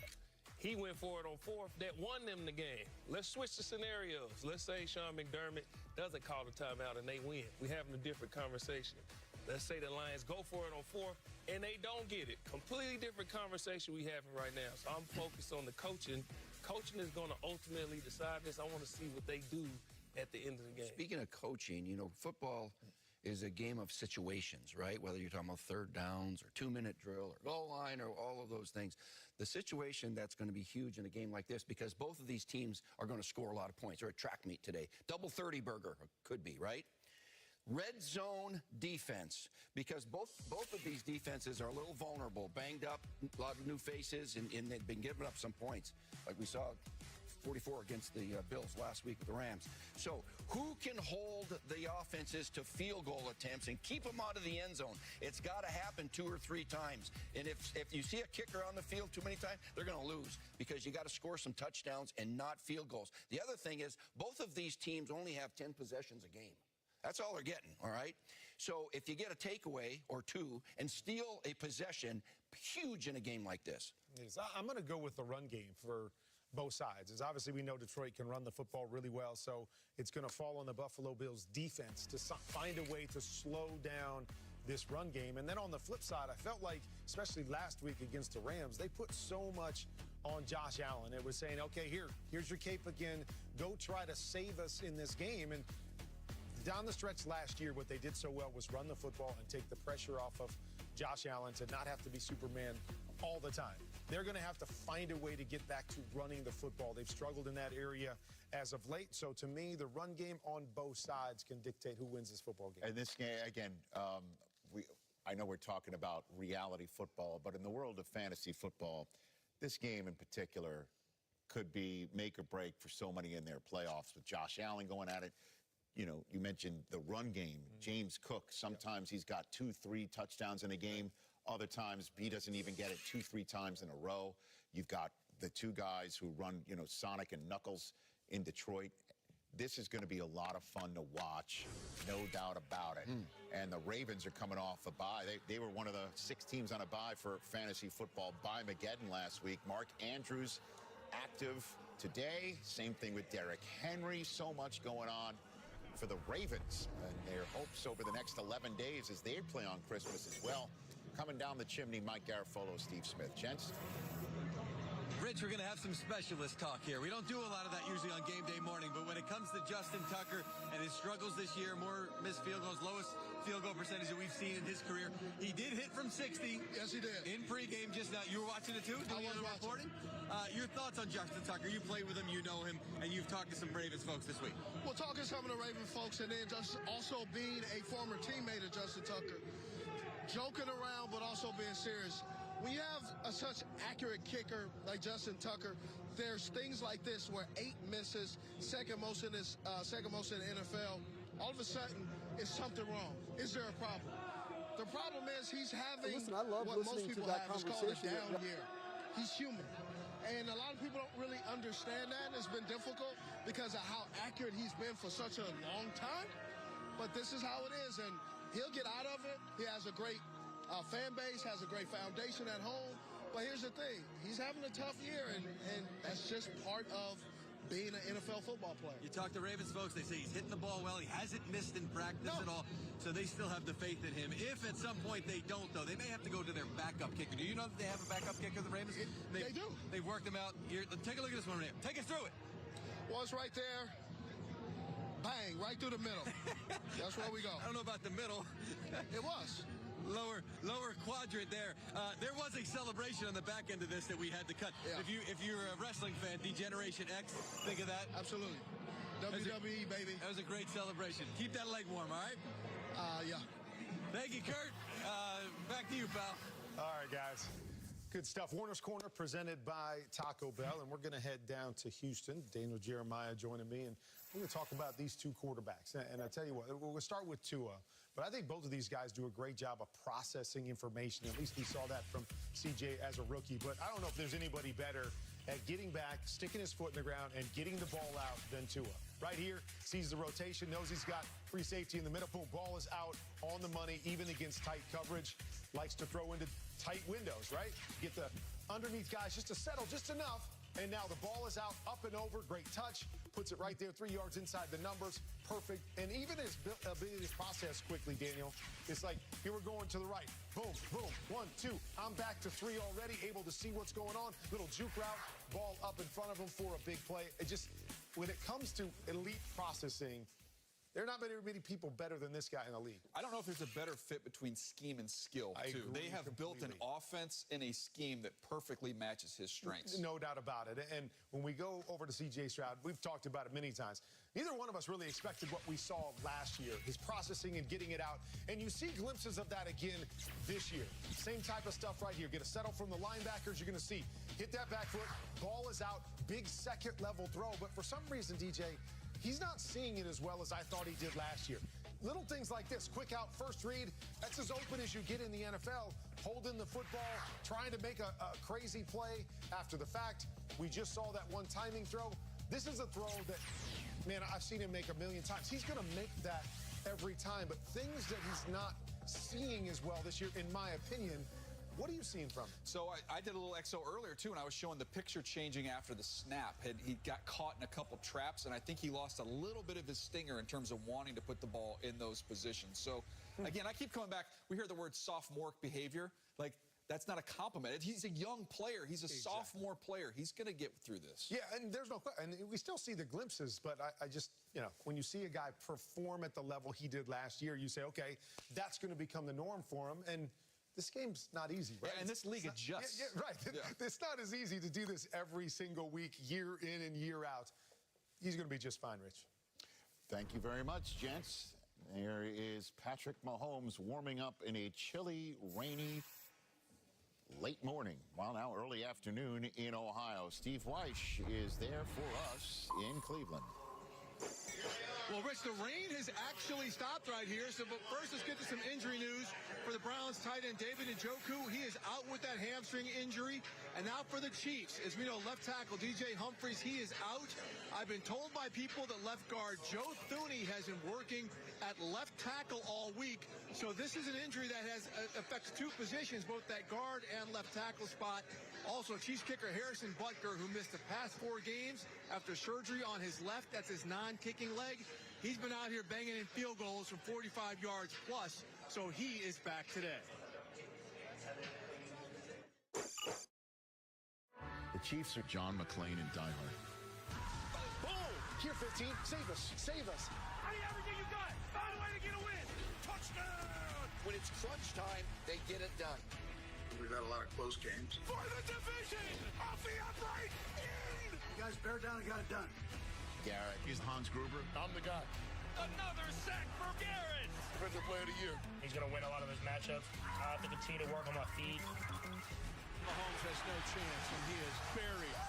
He went for it on fourth. That won them the game. Let's switch the scenarios. Let's say Sean McDermott doesn't call the timeout and they win. We're having a different conversation. Let's say the Lions go for it on fourth and they don't get it. Completely different conversation we having right now. So I'm focused on the coaching. Coaching is going to ultimately decide this. I want to see what they do at the end of the game. Speaking of coaching, you know, football is a game of situations, right? Whether you're talking about third downs or 2-minute drill or goal line or all of those things. The situation that's going to be huge in a game like this, because both of these teams are going to score a lot of points. Or a track meet today. Double 30 burger, could be, right? Red zone defense, because both of these defenses are a little vulnerable, banged up, a lot of new faces, and they've been giving up some points, like we saw 44 against the Bills last week with the Rams. So who can hold the offenses to field goal attempts and keep them out of the end zone? It's got to happen 2 or 3 times. And if you see a kicker on the field too many times, they're going to lose, because you got to score some touchdowns and not field goals. The other thing is both of these teams only have 10 possessions a game. That's all they're getting, all right? So if you get a takeaway or 2 and steal a possession, huge in a game like this. Yes, I'm going to go with the run game for both sides. As obviously we know Detroit can run the football really well, so it's going to fall on the Buffalo Bills defense to find a way to slow down this run game. And then on the flip side, I felt like, especially last week against the Rams, they put so much on Josh Allen. It was saying, okay, here's your cape again. Go try to save us in this game. And down the stretch last year, what they did so well was run the football and take the pressure off of Josh Allen to not have to be Superman all the time. They're going to have to find a way to get back to running the football. They've struggled in that area as of late. So to me, the run game on both sides can dictate who wins this football game. And this game, again, I know we're talking about reality football, but in the world of fantasy football, this game in particular could be make or break for so many in their playoffs, with Josh Allen going at it. You know, you mentioned the run game. James Cook, sometimes he's got 2-3 touchdowns in a game. Other times, he doesn't even get it 2-3 times in a row. You've got the 2 guys who run, you know, Sonic and Knuckles in Detroit. This is going to be a lot of fun to watch, no doubt about it. And the Ravens are coming off a bye. They were one of the 6 teams on a bye for fantasy football bye-mageddon last week. Mark Andrews active today. Same thing with Derrick Henry. So much going on for the Ravens and their hopes over the next 11 days as they play on Christmas as well. Coming down the chimney, Mike Garafolo, Steve Smith. Gents? Rich, we're going to have some specialist talk here. We don't do a lot of that usually on game day morning, but when it comes to Justin Tucker and his struggles this year, more missed field goals, lowest field goal percentage that we've seen in his career. He did hit from 60. Yes, he did. In pregame just now. You were watching it too? I was reporting? Your thoughts on Justin Tucker? You play with him, you know him, and you've talked to some Ravens folks this week. Well, talking to some of the Ravens folks, and then just also being a former teammate of Justin Tucker, joking around but also being serious. When you have such accurate kicker like Justin Tucker, there's things like this where 8 misses, second most in the NFL. All of a sudden, is something wrong? Is there a problem? The problem is he's having what most people have is called a down year. He's human. And a lot of people don't really understand that. It's been difficult because of how accurate he's been for such a long time. But this is how it is, and he'll get out of it. He has a great fan base, has a great foundation at home. But here's the thing. He's having a tough year, and that's just part of being an NFL football player. You talk to Ravens folks, they say he's hitting the ball well. He hasn't missed in practice at all, so they still have the faith in him. If at some point they don't, though, they may have to go to their backup kicker. Do you know that they have a backup kicker, the Ravens? They do. They've worked them out. Here, take a look at this one right here. Take us through it. Well, it's right there. Bang, right through the middle. That's where we go. I don't know about the middle. It was. Lower quadrant there. There was a celebration on the back end of this that we had to cut. Yeah. If you're a wrestling fan, D-Generation X, think of that. Absolutely. WWE, baby. That was a great celebration. Keep that leg warm, all right? Yeah. Thank you, Kurt. Back to you, pal. All right, guys. Good stuff. Warner's Corner presented by Taco Bell, and we're going to head down to Houston. Daniel Jeremiah joining me, and we're going to talk about these two quarterbacks. And I tell you what, we'll start with Tua. But I think both of these guys do a great job of processing information. At least we saw that from CJ as a rookie. But I don't know if there's anybody better at getting back, sticking his foot in the ground, and getting the ball out than Tua. Right here, sees the rotation, knows he's got free safety in the middle. Boom, ball is out on the money, even against tight coverage. Likes to throw into tight windows, right? Get the underneath guys just to settle just enough. And now the ball is out, up and over. Great touch. Puts it right there, 3 yards inside the numbers. Perfect. And even his ability to process quickly, Daniel, it's like, here we're going to the right. Boom, boom, 1, 2. I'm back to 3 already, able to see what's going on. Little juke route, ball up in front of him for a big play. It just, when it comes to elite processing, there are not many people better than this guy in the league. I don't know if there's a better fit between scheme and skill, too. They have built an offense and a scheme that perfectly matches his strengths. No doubt about it. And when we go over to C.J. Stroud, we've talked about it many times. Neither one of us really expected what we saw last year, his processing and getting it out. And you see glimpses of that again this year. Same type of stuff right here. Get a settle from the linebackers. You're going to see hit that back foot. Ball is out. Big second-level throw. But for some reason, DJ, he's not seeing it as well as I thought he did last year. Little things like this, quick out, first read, that's as open as you get in the NFL. Holding the football, trying to make a crazy play after the fact. We just saw that one timing throw. This is a throw that, man, I've seen him make a million times. He's going to make that every time, but things that he's not seeing as well this year, in my opinion. What are you seeing from him? So I did a little XO earlier, too, and I was showing the picture changing after the snap. He got caught in a couple traps, and I think he lost a little bit of his stinger in terms of wanting to put the ball in those positions. So, again, I keep coming back. We hear the word sophomore behavior. Like, that's not a compliment. He's a young player. He's a sophomore player. He's going to get through this. Yeah, and there's no question. And we still see the glimpses, but I just, you know, when you see a guy perform at the level he did last year, you say, okay, that's going to become the norm for him. And this game's not easy, right? Yeah, and this league adjusts. Yeah, right. Yeah. It's not as easy to do this every single week, year in and year out. He's going to be just fine, Rich. Thank you very much, gents. There is Patrick Mahomes warming up in a chilly, rainy, late morning, well, now early afternoon in Ohio. Steve Weish is there for us in Cleveland. Well, Rich, the rain has actually stopped right here. So, but first, let's get to some injury news for the Browns tight end David Njoku. He is out with that hamstring injury. And now for the Chiefs. As we know, left tackle DJ Humphries, he is out. I've been told by people that left guard Joe Thuney has been working at left tackle all week. So this is an injury that affects two positions, both that guard and left tackle spot. Also, Chiefs kicker Harrison Butker, who missed the past 4 games after surgery on his left. That's his non-kicking leg. He's been out here banging in field goals from 45 yards plus, so he is back today. The Chiefs are John McClane and Die Hard. Boom! Here, 15. Save us. Save us. I need everything you got. Find a way to get a win. Touchdown! When it's crunch time, they get it done. We've had a lot of close games. For the division! Off the upright! In! You guys bear down and got it done. Garrett. He's Hans Gruber. I'm the guy. Another sack for Garrett! Defensive player of the year. He's going to win a lot of his matchups. I have to continue to work on my feet. Mahomes has no chance, and he is buried.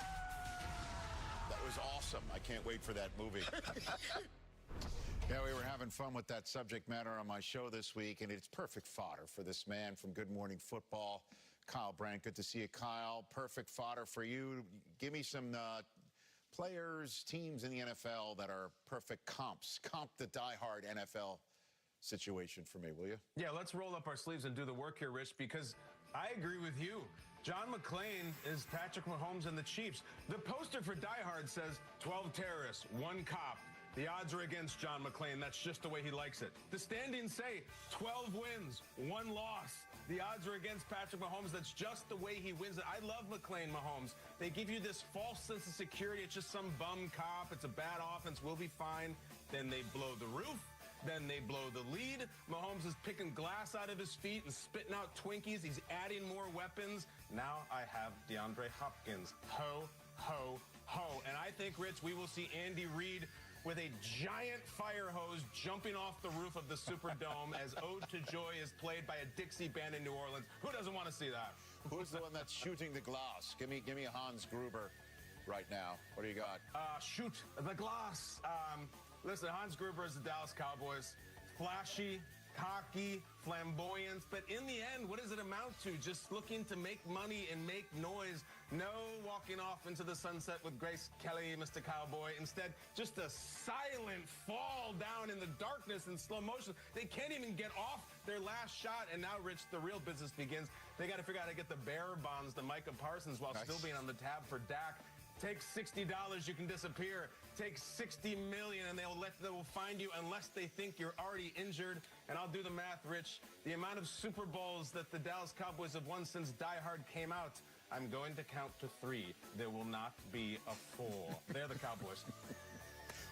That was awesome. I can't wait for that movie. Yeah, we were having fun with that subject matter on my show this week, and it's perfect fodder for this man from Good Morning Football, Kyle Brandt. Good to see you, Kyle. Perfect fodder for you. Give me some players, teams in the NFL that are perfect comps. Comp the diehard NFL situation for me, will you? Yeah, let's roll up our sleeves and do the work here, Rich, because I agree with you. John McClane is Patrick Mahomes and the Chiefs. The poster for Die Hard says 12 terrorists, 1 cop. The odds are against John McClane. That's just the way he likes it. The standings say 12 wins, 1 loss. The odds are against Patrick Mahomes. That's just the way he wins it. I love McClane Mahomes. They give you this false sense of security. It's just some bum cop. It's a bad offense. We'll be fine. Then they blow the roof. Then they blow the lead. Mahomes is picking glass out of his feet and spitting out Twinkies. He's adding more weapons. Now I have DeAndre Hopkins. Ho, ho, ho. And I think, Rich, we will see Andy Reid with a giant fire hose jumping off the roof of the Superdome as Ode to Joy is played by a Dixie band in New Orleans. Who doesn't want to see that? Who's the one that's shooting the glass? Give me Hans Gruber right now. What do you got? Shoot the glass. Listen, Hans Gruber is the Dallas Cowboys. Flashy, cocky, flamboyant. But in the end, what does it amount to? Just looking to make money and make noise. No walking off into the sunset with Grace Kelly, Mr. Cowboy. Instead, just a silent fall down in the darkness in slow motion. They can't even get off their last shot. And now, Rich, the real business begins. They got to figure out how to get the bearer bonds to Micah Parsons while still being on the tab for Dak. Take $60, you can disappear. Take $60 million, and they will find you unless they think you're already injured. And I'll do the math, Rich. The amount of Super Bowls that the Dallas Cowboys have won since Die Hard came out, I'm going to count to 3. There will not be a 4. They're the Cowboys.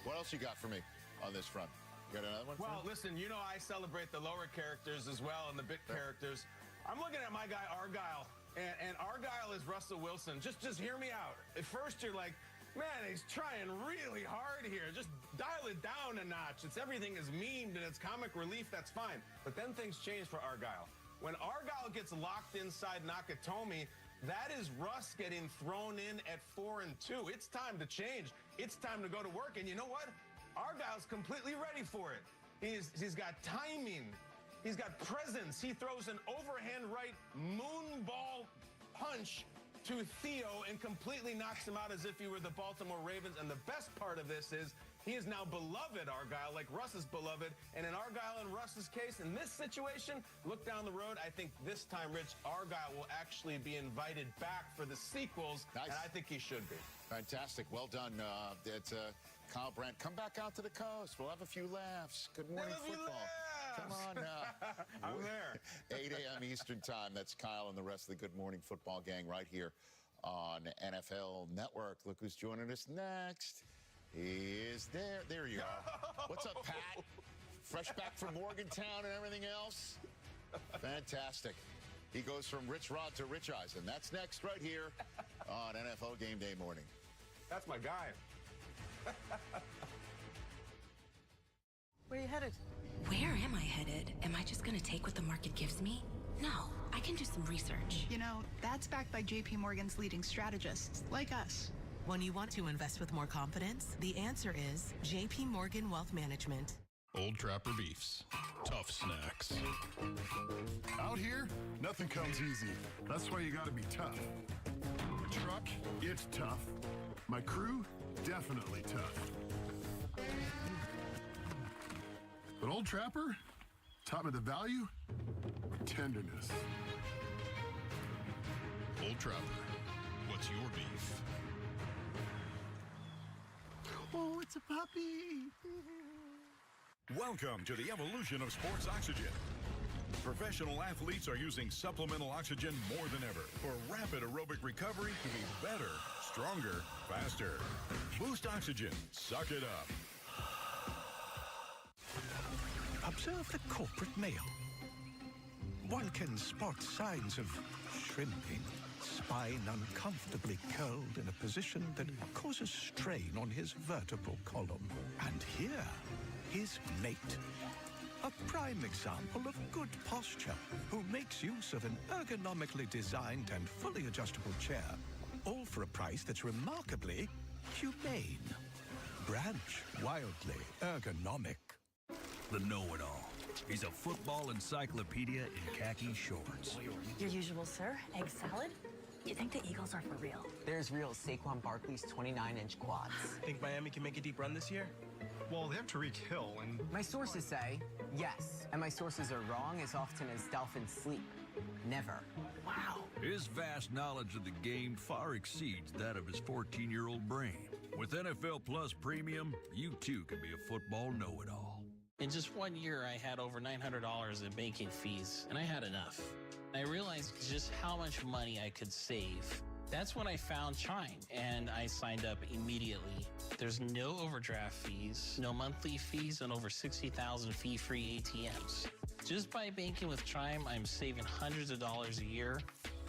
What else you got for me on this front? You got another one? Well, listen, you know I celebrate the lower characters as well and the big characters. I'm looking at my guy Argyle. And Argyle is Russell Wilson. Just hear me out. At first, you're like, man, he's trying really hard here. Just dial it down a notch. Everything is memed and it's comic relief. That's fine. But then things change for Argyle. When Argyle gets locked inside Nakatomi, that is Russ getting thrown in at 4-2. It's time to change. It's time to go to work. And you know what? Argyle's completely ready for it. He's got timing. He's got presence. He throws an overhand right moonball punch to Theo and completely knocks him out as if he were the Baltimore Ravens. And the best part of this is he is now beloved, Argyle, like Russ is beloved. And in Argyle and Russ's case, in this situation, look down the road. I think this time, Rich, Argyle will actually be invited back for the sequels. Nice. And I think he should be. Fantastic. Well done. It's Kyle Brandt. Come back out to the coast. We'll have a few laughs. Good morning, football. Come on now. I'm there. 8 a.m. Eastern time. That's Kyle and the rest of the Good Morning Football gang right here on NFL Network. Look who's joining us next. He is there. There you are. What's up, Pat? Fresh back from Morgantown and everything else? Fantastic. He goes from Rich Rod to Rich Eisen. That's next right here on NFL Game Day morning. That's my guy. Where are you headed? Where am I headed? Am I just going to take what the market gives me? No, I can do some research. You know, that's backed by JP Morgan's leading strategists, like us. When you want to invest with more confidence, the answer is JP Morgan Wealth Management. Old Trapper Beefs. Tough snacks. Out here, nothing comes easy. That's why you gotta be tough. The truck, it's tough. My crew, definitely tough. But Old Trapper taught me the value of tenderness. Old Trapper, what's your beef? Oh, it's a puppy. Welcome to the evolution of sports oxygen. Professional athletes are using supplemental oxygen more than ever for rapid aerobic recovery to be better, stronger, faster. Boost Oxygen. Suck it up. Observe the corporate male. One can spot signs of shrimping, spine uncomfortably curled in a position that causes strain on his vertebral column. And here, his mate. A prime example of good posture, who makes use of an ergonomically designed and fully adjustable chair, all for a price that's remarkably humane. Branch, wildly ergonomic. The know-it-all. He's a football encyclopedia in khaki shorts. Your usual, sir. Egg salad? You think the Eagles are for real? There's real Saquon Barkley's 29-inch quads. Think Miami can make a deep run this year? Well, they have Tariq Hill and... My sources say yes, and my sources are wrong as often as dolphins sleep. Never. Wow. His vast knowledge of the game far exceeds that of his 14-year-old brain. With NFL Plus Premium, you too can be a football know-it-all. In just 1 year, I had over $900 in banking fees, and I had enough. I realized just how much money I could save. That's when I found Chime, and I signed up immediately. There's no overdraft fees, no monthly fees, and over 60,000 fee-free ATMs. Just by banking with Chime, I'm saving hundreds of dollars a year,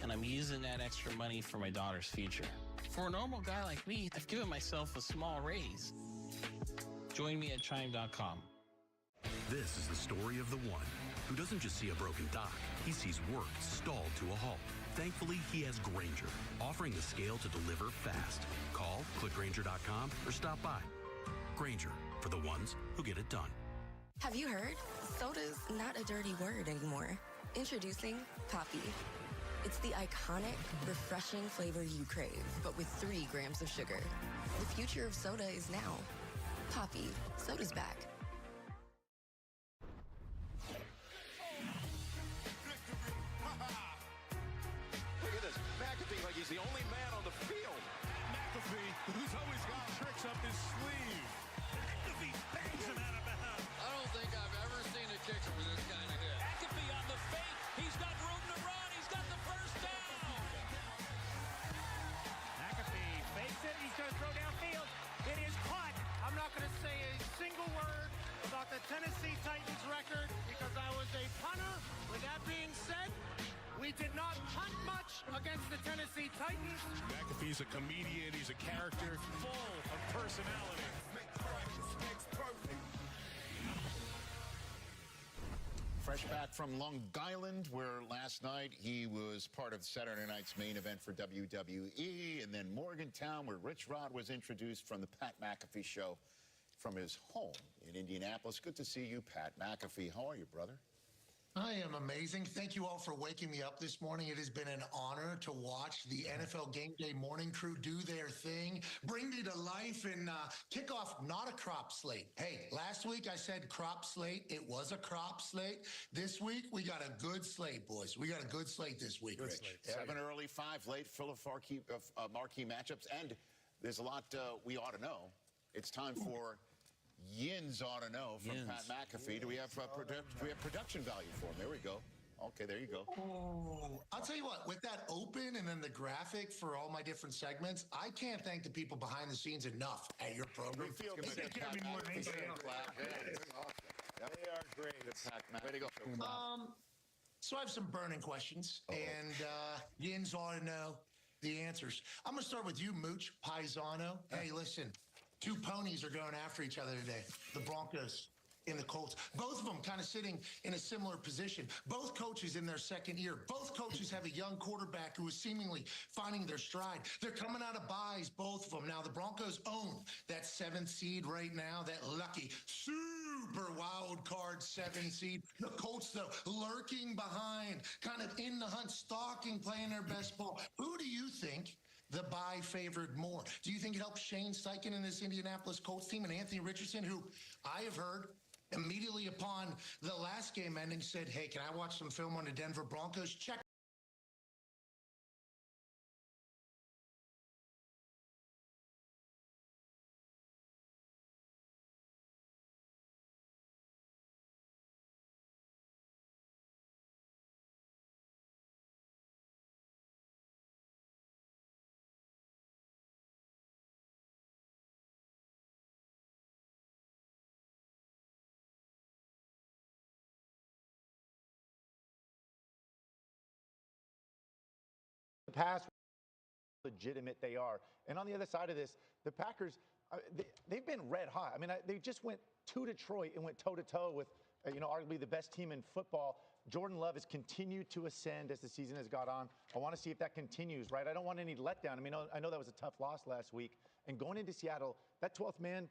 and I'm using that extra money for my daughter's future. For a normal guy like me, I've given myself a small raise. Join me at Chime.com. This is the story of the one who doesn't just see a broken dock, he sees work stalled to a halt. Thankfully, he has Grainger, offering the scale to deliver fast. Call, click Grainger.com, or stop by. Grainger, for the ones who get it done. Have you heard? Soda's not a dirty word anymore. Introducing Poppy. It's the iconic, refreshing flavor you crave, but with 3 grams of sugar. The future of soda is now. Poppy. Soda's back. He's the only man on the field. McAfee, who's always got tricks up his sleeve. McAfee bangs him out of bounds. I don't think I've ever seen a kicker with this kind of hit. McAfee on the fake. He's got room to run. He's got the first down. McAfee fakes it. He's going to throw downfield. It is caught. I'm not going to say a single word about the Tennessee Titans record because I was a punter. With that being said, we did not punt much against the Tennessee Titans. McAfee's a comedian. He's a character full of personality. Fresh back from Long Island, where last night he was part of Saturday night's main event for WWE, and then Morgantown, where Rich Rod was introduced from the Pat McAfee show from his home in Indianapolis. Good to see you, Pat McAfee. How are you, brother? I am amazing. Thank you all for waking me up this morning. It has been an honor to watch the NFL Game Day morning crew do their thing, bring me to life, and kick off not a crop slate. Hey, last week I said crop slate. It was a crop slate. This week we got a good slate, boys. We got a good slate this week, Rich. 7 early, 5 late, full of marquee matchups, and there's a lot we ought to know. It's time for Yins ought to know from Pat McAfee. Do we have production value for him? There we go. Okay, there you go. Oh, I'll tell you what, with that open and then the graphic for all my different segments, I can't thank the people behind the scenes enough at your program. We feel good. It can't be more than They are great. Way to go. So I have some burning questions, and Yins ought to know the answers. I'm going to start with you, Mooch Paisano. Hey, listen. 2 ponies are going after each other today. The Broncos and the Colts. Both of them kind of sitting in a similar position. Both coaches in their second year. Both coaches have a young quarterback who is seemingly finding their stride. They're coming out of buys, both of them. Now, the Broncos own that 7th seed right now, that lucky, super wild card 7 seed. The Colts, though, lurking behind, kind of in the hunt, stalking, playing their best ball. Who do you think the bye favored more? Do you think it helps Shane Steichen and this Indianapolis Colts team and Anthony Richardson, who I have heard immediately upon the last game ending said, hey, can I watch some film on the Denver Broncos? Check pass legitimate they are. And on the other side of this, the Packers, they've been red hot. I mean, they just went to Detroit and went toe-to-toe with, arguably the best team in football. Jordan Love has continued to ascend as the season has gone on. I want to see if that continues, right? I don't want any letdown. I mean, I know that was a tough loss last week. And going into Seattle, that 12th man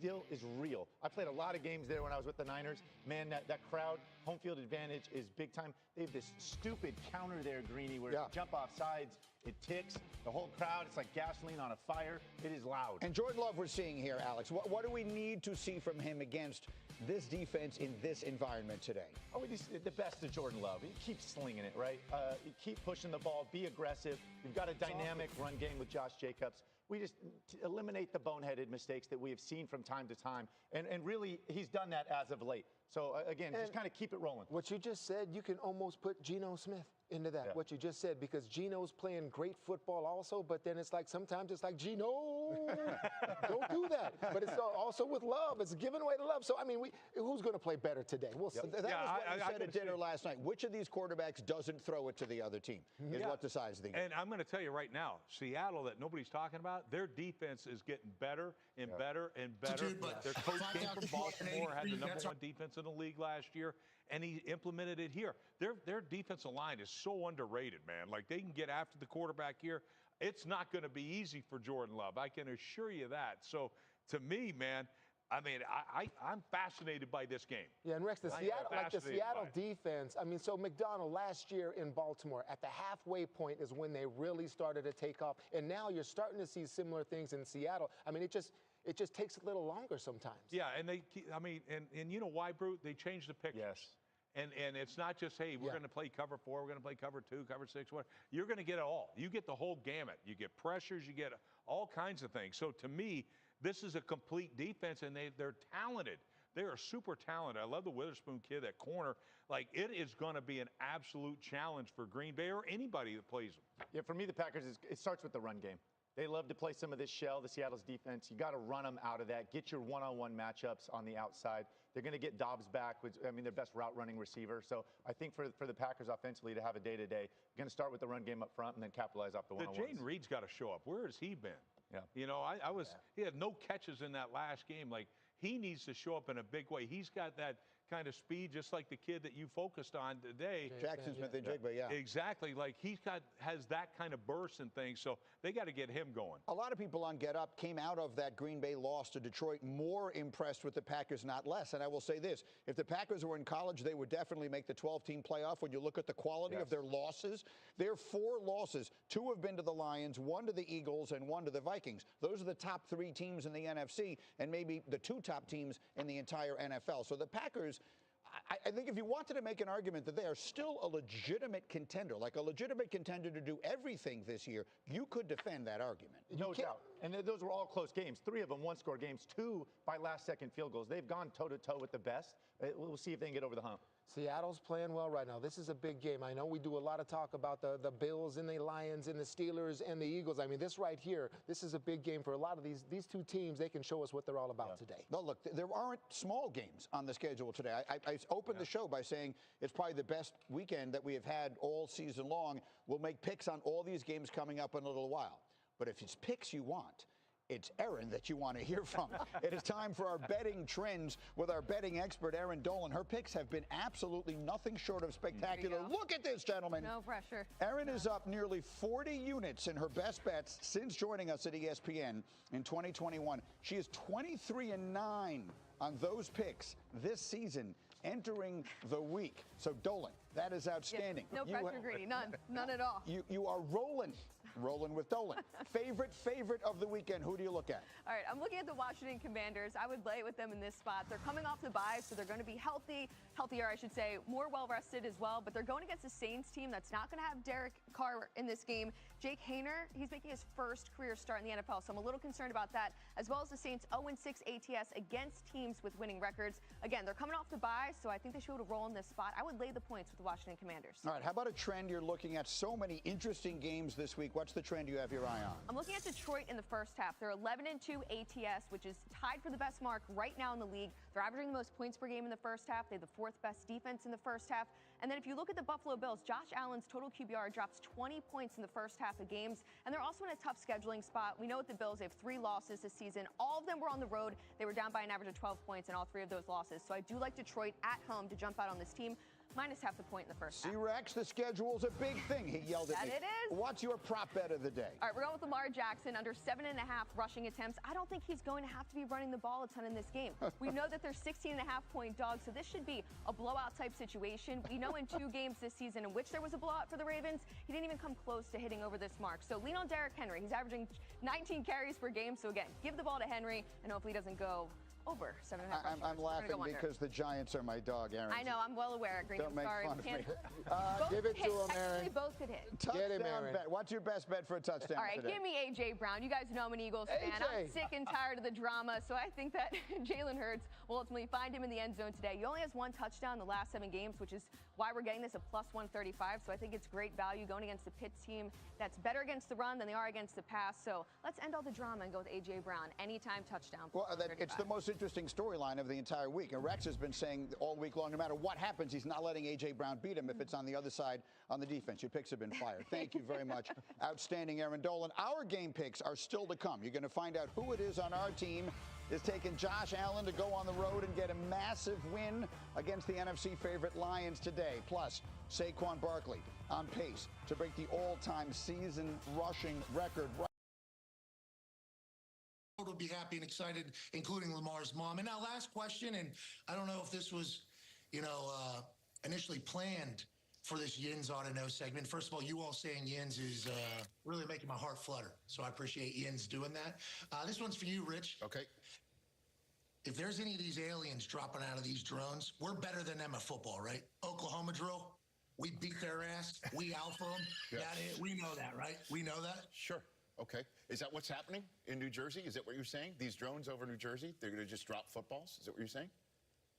deal is real. I played a lot of games there when I was with the Niners. Man, that crowd, home field advantage is big time. They have this stupid counter there, Greeny, where you jump off sides, it ticks. The whole crowd, it's like gasoline on a fire. It is loud. And Jordan Love we're seeing here, Alex. What do we need to see from him against this defense in this environment today? Oh, the best of Jordan Love. He keeps slinging it, right? You keep pushing the ball, be aggressive. You've got a dynamic run game with Josh Jacobs. We just eliminate the boneheaded mistakes that we have seen from time to time. And really, he's done that as of late. So, again, just kind of keep it rolling. What you just said, you can almost put Geno Smith into that, what you just said, because Geno's playing great football also, but then it's like sometimes it's like, Geno, don't do that. But it's also with Love. It's giving away the love. So, I mean, who's going to play better today? We'll see. That was what you said at dinner last night. Which of these quarterbacks doesn't throw it to the other team is what decides the game. And I'm going to tell you right now, Seattle, that nobody's talking about, their defense is getting better and better and better. Their coach came from Baltimore, had the #1 defense in the league last year, and he implemented it here. Their defensive line is so underrated, man. Like, they can get after the quarterback here. It's not going to be easy for Jordan Love. I can assure you that. So, to me, man, I mean, I'm fascinated by this game. Yeah, and Rex, the Seattle defense, I mean, so McDonald last year in Baltimore, at the halfway point is when they really started to take off. And now you're starting to see similar things in Seattle. I mean, it just takes a little longer sometimes. Yeah, and you know why, Brute? They changed the pictures. Yes. And it's not just, hey, we're going to play cover 4, we're going to play cover 2, cover 6, whatever. You're going to get it all. You get the whole gamut. You get pressures, you get all kinds of things. So to me, this is a complete defense, and they're talented. They are super talented. I love the Witherspoon kid at corner. Like, it is going to be an absolute challenge for Green Bay or anybody that plays them. Yeah, for me, the Packers, it starts with the run game. They love to play some of this shell, the Seattle's defense. You got to run them out of that. Get your one-on-one matchups on the outside. They're going to get Dobbs back, which, I mean, their best route running receiver. So I think for the Packers offensively to have a day-to-day, going to start with the run game up front and then capitalize off the one-on-ones. Jaden Reed's got to show up. Where has he been? Yeah. You know, he had no catches in that last game. Like, he needs to show up in a big way. He's got that kind of speed, just like the kid that you focused on today. Jackson Smith-Njigba, yeah. Exactly. Like, has that kind of burst and things, so they got to get him going. A lot of people on Get Up came out of that Green Bay loss to Detroit more impressed with the Packers, not less. And I will say this, if the Packers were in college, they would definitely make the 12-team playoff. When you look at the quality of their losses, their 4 losses, 2 have been to the Lions, 1 to the Eagles, and 1 to the Vikings. Those are the top 3 teams in the NFC, and maybe the 2 top teams in the entire NFL. So the Packers, I think if you wanted to make an argument that they are still a legitimate contender, like a legitimate contender to do everything this year, you could defend that argument. No doubt. And those were all close games. 3 of them one-score games, 2 by last-second field goals. They've gone toe-to-toe with the best. We'll see if they can get over the hump. Seattle's playing well right now. This is a big game. I know we do a lot of talk about the Bills and the Lions and the Steelers and the Eagles. I mean, this right here, this is a big game for a lot of these 2 teams. They can show us what they're all about today. No, look, there aren't small games on the schedule today. I opened the show by saying it's probably the best weekend that we have had all season long. We'll make picks on all these games coming up in a little while. But if it's picks you want, it's Erin that you want to hear from. It is time for our betting trends with our betting expert, Erin Dolan. Her picks have been absolutely nothing short of spectacular. Look at this, gentlemen. No pressure. Erin is up nearly 40 units in her best bets since joining us at ESPN in 2021. She is 23-9 on those picks this season entering the week. So, Dolan, that is outstanding. Yeah, no pressure, Greeny. None at all. You are rolling with Dolan. favorite of the weekend. Who do you look at? All right, I'm looking at the Washington Commanders. I would lay with them in this spot. They're coming off the bye, so they're going to be healthier, I should say, more well-rested as well. But they're going against a Saints team that's not going to have Derek Carr in this game. Jake Haener, he's making his first career start in the NFL, so I'm a little concerned about that, as well as the Saints' 0-6 ATS against teams with winning records. Again, they're coming off the bye, so I think they should be able to roll in this spot. I would lay the points with the Washington Commanders. All right, how about a trend you're looking at? So many interesting games this week. What's the trend you have your eye on? I'm looking at Detroit in the first half. They're 11-2 ATS, which is tied for the best mark right now in the league. They're averaging the most points per game in the first half. They have the fourth best defense in the first half. And then if you look at the Buffalo Bills, Josh Allen's total QBR drops 20 points in the first half of games. And they're also in a tough scheduling spot. We know with the Bills, they have 3 losses this season. All of them were on the road. They were down by an average of 12 points in all 3 of those losses. So I do like Detroit at home to jump out on this team. Minus half the point in the first half. C-Rex, the schedule's a big thing, he yelled at me. That it is. What's your prop bet of the day? All right, we're going with Lamar Jackson, under 7.5 rushing attempts. I don't think he's going to have to be running the ball a ton in this game. We know that they're 16.5-point dogs, so this should be a blowout type situation. We know in 2 games this season in which there was a blowout for the Ravens, he didn't even come close to hitting over this mark. So lean on Derrick Henry. He's averaging 19 carries per game. So again, give the ball to Henry, and hopefully he doesn't go over 7.5. I'm laughing because the Giants are my dog, Aaron. I know, I'm well aware, Green. Don't make sorry. fun of me. Give it to him, Aaron. They both could hit. Touchdown bet. What's your best bet for a touchdown All right, today? give me A.J. Brown. You guys know I'm an Eagles fan. I'm sick and tired of the drama, so I think that Jalen Hurts will ultimately find him in the end zone today. He only has 1 touchdown in the last 7 games, which is why we're getting this at plus 135. So I think it's great value going against the Pitts team that's better against the run than they are against the pass. So let's end all the drama and go with A.J. Brown. Anytime touchdown. Well, it's the most interesting storyline of the entire week. And Rex has been saying all week long, no matter what happens, he's not letting A.J. Brown beat him if it's on the other side on the defense. Your picks have been fired. Thank you very much. Outstanding, Aaron Dolan. Our game picks are still to come. You're going to find out who it is on our team is taking Josh Allen to go on the road and get a massive win against the NFC favorite Lions today. Plus, Saquon Barkley on pace to break the all-time season rushing record. Will be happy and excited, including Lamar's mom. And now, last question, and I don't know if this was, initially planned for this Yins Ought to Know segment. First of all, you all saying Yins is really making my heart flutter, so I appreciate Yins doing that. This one's for you, Rich. Okay. If there's any of these aliens dropping out of these drones, we're better than them at football, right? Oklahoma drill, we beat their ass, we alpha them. Yeah. We know that, right? We know that? Sure. Okay. Is that what's happening in New Jersey? Is that what you're saying? These drones over New Jersey, they're going to just drop footballs? Is that what you're saying?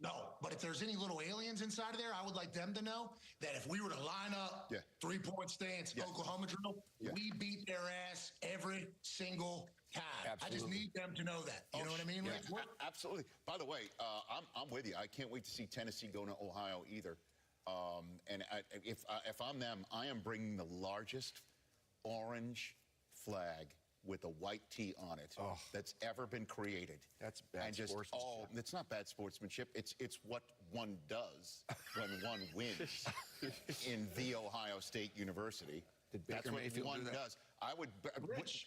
No, but if there's any little aliens inside of there, I would like them to know that if we were to line up 3-point stance, Oklahoma drill, we beat their ass every single time. Absolutely. I just need them to know that. You know what I mean? Yeah, absolutely. By the way, I'm with you. I can't wait to see Tennessee go to Ohio either. If I'm them, I am bringing the largest orange flag with a white T on it that's ever been created. That's bad sportsmanship. It's not bad sportsmanship. It's what one does when one wins in the Ohio State University. That's what one does. I would.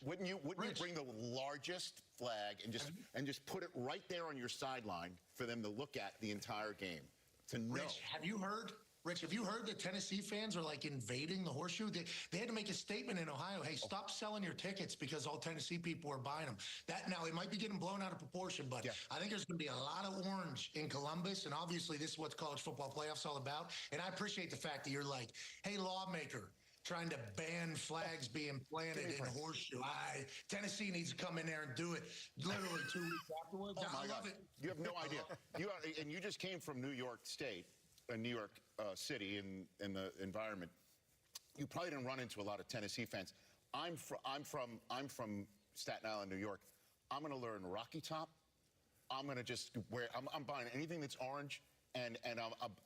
Wouldn't you bring the largest flag and just put it right there on your sideline for them to look at the entire game to know? Rich, have you heard? Rich, have you heard that Tennessee fans are like invading the Horseshoe? They had to make a statement in Ohio. Hey, stop selling your tickets because all Tennessee people are buying them. Now, it might be getting blown out of proportion, but I think there's going to be a lot of orange in Columbus. And obviously, this is what college football playoffs all about. And I appreciate the fact that you're like, hey, lawmaker, trying to ban flags being planted in Horseshoe. Tennessee needs to come in there and do it literally 2 weeks afterwards. Oh, my God. You have no idea. And you just came from New York State. New York City in the environment, you probably didn't run into a lot of Tennessee fans. I'm from Staten Island, New York. I'm going to learn Rocky Top. I'm going to just wear. I'm buying anything that's orange and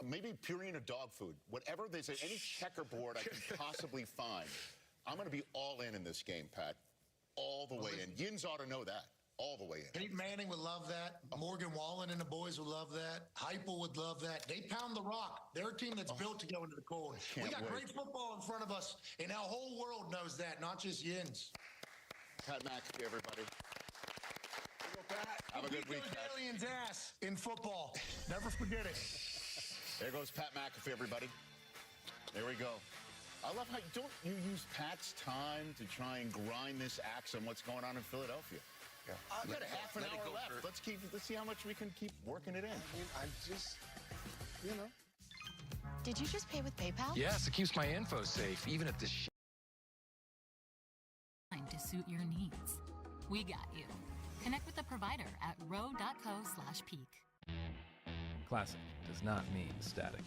maybe Purina dog food. Whatever there's any checkerboard I can possibly find. I'm going to be all in this game, Pat. All the way in. Yins ought to know that. All the way in. Peyton Manning would love that. Morgan Wallen and the boys would love that. Heupel would love that. They pound the rock. They're a team that's built to go into the cold. We got great football in front of us, and our whole world knows that, not just Yins. Pat McAfee, everybody. Have a good week, Pat. Aliens' ass in football. Never forget it. There goes Pat McAfee, everybody. There we go. I love how don't you use Pat's time to try and grind this axe on what's going on in Philadelphia. I've got a half an hour left. Let's see how much we can keep working it in. I'm just, Did you just pay with PayPal? Yes, it keeps my info safe, even if this To suit your needs. We got you. Connect with the provider at row.co/peak. Classic does not mean static.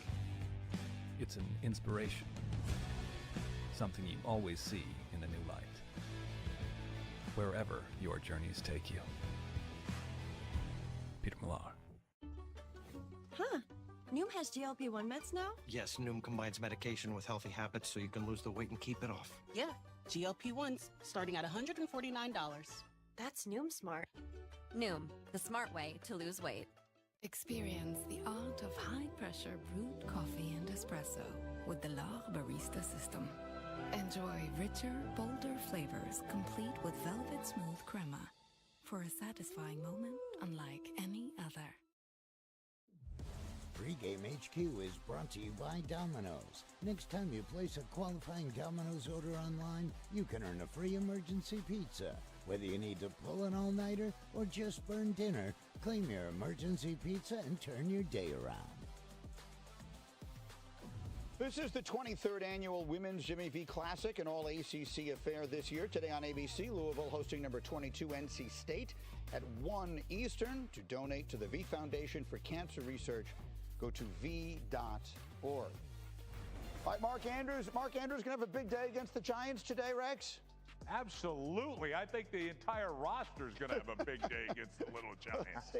It's an inspiration. Something you always see in a new light. wherever your journeys take you. Peter Millar. Huh. Noom has GLP-1 meds now? Yes, Noom combines medication with healthy habits so you can lose the weight and keep it off. Yeah. GLP-1s starting at $149. That's Noom smart. Noom, the smart way to lose weight. Experience the art of high-pressure brewed coffee and espresso with the LAR Barista system. Enjoy richer, bolder flavors complete with velvet-smooth crema for a satisfying moment unlike any other. Pre-Game HQ is brought to you by Domino's. Next time you place a qualifying Domino's order online, you can earn a free emergency pizza. Whether you need to pull an all-nighter or just burn dinner, claim your emergency pizza and turn your day around. This is the 23rd annual Women's Jimmy V Classic, an all-ACC affair this year. Today on ABC, Louisville hosting number 22 NC State at 1 Eastern. To donate to the V Foundation for Cancer Research, go to v.org. All right, Mark Andrews. Mark Andrews going to have a big day against the Giants today, Rex? Absolutely. I think the entire roster is going to have a big day against the Little Giants.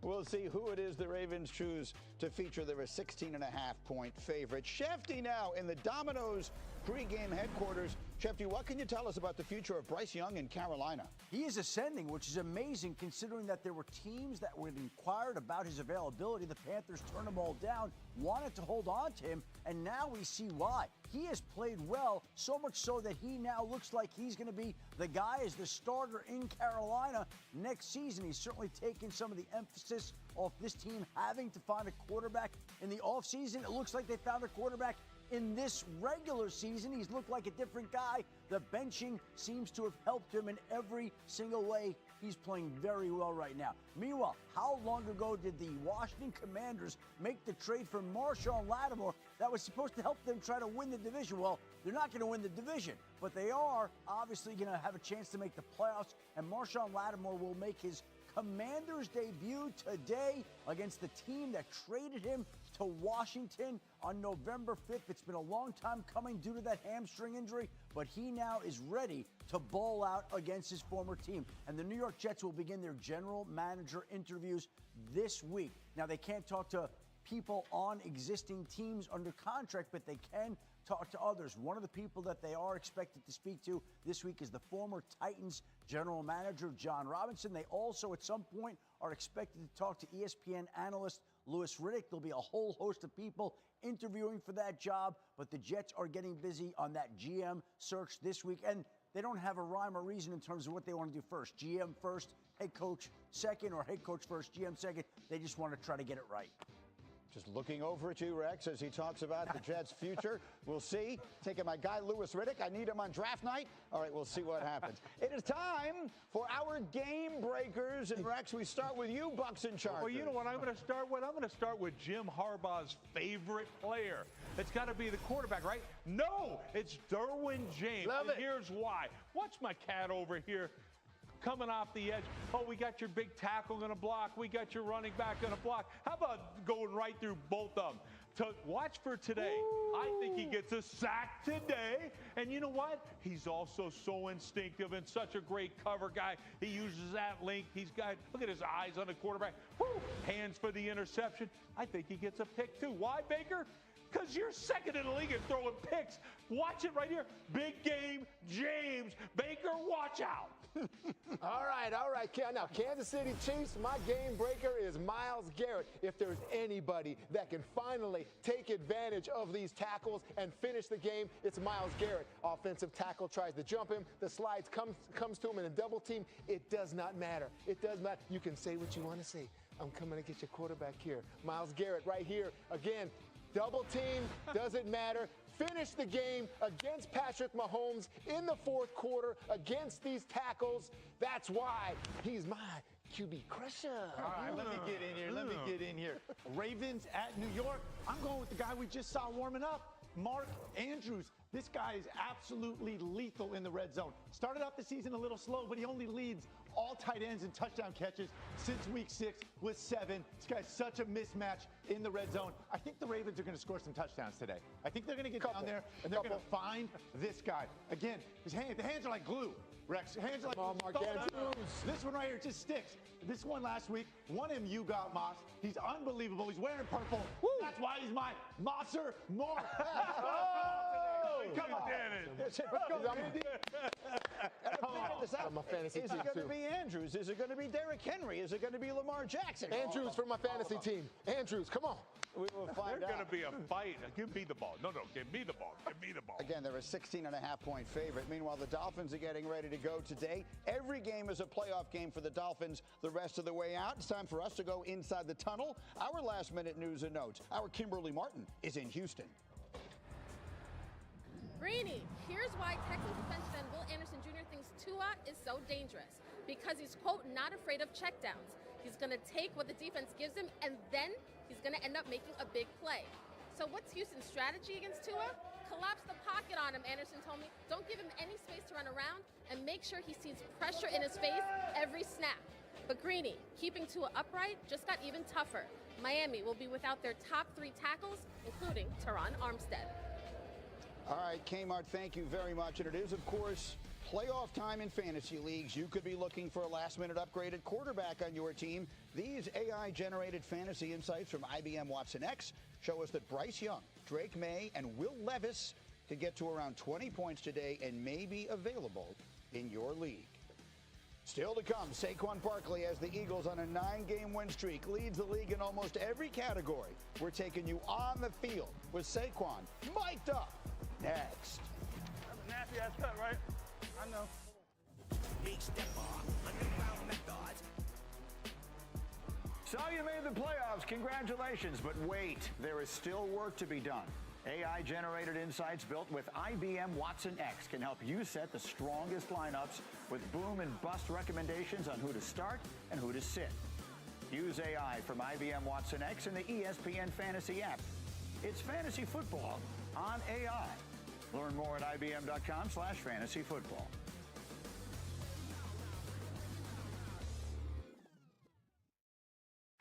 We'll see who it is the Ravens choose to feature. They're a 16.5-point favorite. Shefty now in the Domino's pregame headquarters. Shefty, what can you tell us about the future of Bryce Young in Carolina? He is ascending, which is amazing considering that there were teams that were inquired about his availability. The Panthers turned them all down, wanted to hold on to him, and now we see why. He has played well, so much so that he now looks like he's going to be the guy as the starter in Carolina next season. He's certainly taken some of the emphasis off this team having to find a quarterback in the offseason. It looks like they found a quarterback in this regular season. He's looked like a different guy. The benching seems to have helped him in every single way. He's playing very well right now. Meanwhile, how long ago did the Washington Commanders make the trade for Marshawn Lattimore that was supposed to help them try to win the division? Well, they're not going to win the division, but they are obviously going to have a chance to make the playoffs, and Marshawn Lattimore will make his Commanders debut today against the team that traded him to Washington on November 5th. It's been a long time coming due to that hamstring injury, but he now is ready to bowl out against his former team. And the New York Jets will begin their general manager interviews this week. Now, they can't talk to people on existing teams under contract, but they can talk to others. One of the people that they are expected to speak to this week is the former Titans general manager, John Robinson. They also, at some point, are expected to talk to ESPN analyst Louis Riddick. There'll be a whole host of people interviewing for that job, but the Jets are getting busy on that GM search this week, and they don't have a rhyme or reason in terms of what they want to do first. GM first, head coach second, or head coach first, GM second. They just want to try to get it right. Just looking over at you, Rex, as he talks about the Jets' future. We'll see. Taking my guy, Louis Riddick. I need him on draft night. All right, we'll see what happens. It is time for our game breakers. And, Rex, we start with you, Bucks and Chargers. Well, you know what I'm going to start with? I'm going to start with Jim Harbaugh's favorite player. It's got to be the quarterback, right? No, it's Derwin James. Love it. Here's why. Watch my cat over here. Coming off the edge. Oh, we got your big tackle going to block. We got your running back going to block. How about going right through both of them? To watch for today. Ooh. I think he gets a sack today. And you know what? He's also so instinctive and such a great cover guy. He uses that length. He's got, look at his eyes on the quarterback. Woo! Hands for the interception. I think he gets a pick too. Why, Baker? Because you're second in the league at throwing picks. Watch it right here. Big game, James. Baker, watch out. All right. Now, Kansas City Chiefs, my game breaker is Myles Garrett. If there's anybody that can finally take advantage of these tackles and finish the game, it's Myles Garrett. Offensive tackle tries to jump him. The slides comes to him in a double team. It does not matter. It does not. You can say what you want to say. I'm coming to get your quarterback here. Myles Garrett right here. Again, double team, doesn't matter. Finish the game against Patrick Mahomes in the fourth quarter against these tackles. That's why he's my QB crusher. All right, let me get in here. Ravens at New York. I'm going with the guy we just saw warming up, Mark Andrews. This guy is absolutely lethal in the red zone. Started off the season a little slow, but he only leads all tight ends in touchdown catches since week 6 with 7. This guy's such a mismatch in the red zone. I think the Ravens are going to score some touchdowns today. I think they're going to get down there, and they're going to find this guy. Again, the hands are like glue. Rex, hands like Mark Andrews. This one right here just sticks. This one last week, one MU got mossed. He's unbelievable. He's wearing purple. Woo. That's why he's my Mosser Mark. Come on, Let's go, Andy. Is it going to be Andrews? Is it going to be Derrick Henry? Is it going to be Lamar Jackson? Andrews for my fantasy team. Andrews, come on. We will find out. There's going to be a fight. Give me the ball. No, give me the ball. Give me the ball. Again, they're a 16.5-point favorite. Meanwhile, the Dolphins are getting ready to go today. Every game is a playoff game for the Dolphins the rest of the way out. It's time for us to go inside the tunnel. Our last-minute news and notes. Our Kimberly Martin is in Houston. Greeny, here's why Texans defensive end Will Anderson Jr. thinks Tua is so dangerous. Because he's, quote, not afraid of checkdowns. He's going to take what the defense gives him, and then he's going to end up making a big play. So what's Houston's strategy against Tua? Collapse the pocket on him, Anderson told me. Don't give him any space to run around, and make sure he sees pressure in his face every snap. But Greeny, keeping Tua upright just got even tougher. Miami will be without their top 3 tackles, including Teron Armstead. All right, Kmart, thank you very much. And it is, of course, playoff time in fantasy leagues. You could be looking for a last-minute upgraded quarterback on your team. These AI-generated fantasy insights from IBM Watson X show us that Bryce Young, Drake May, and Will Levis can get to around 20 points today and may be available in your league. Still to come, Saquon Barkley, as the Eagles on a 9-game win streak, leads the league in almost every category. We're taking you on the field with Saquon mic'd up next. That's a nasty-ass cut, right? I know. So you made the playoffs. Congratulations. But wait, there is still work to be done. AI-generated insights built with IBM Watson X can help you set the strongest lineups with boom and bust recommendations on who to start and who to sit. Use AI from IBM Watson X in the ESPN Fantasy app. It's fantasy football on AI. Learn more at IBM.com/fantasyfootball.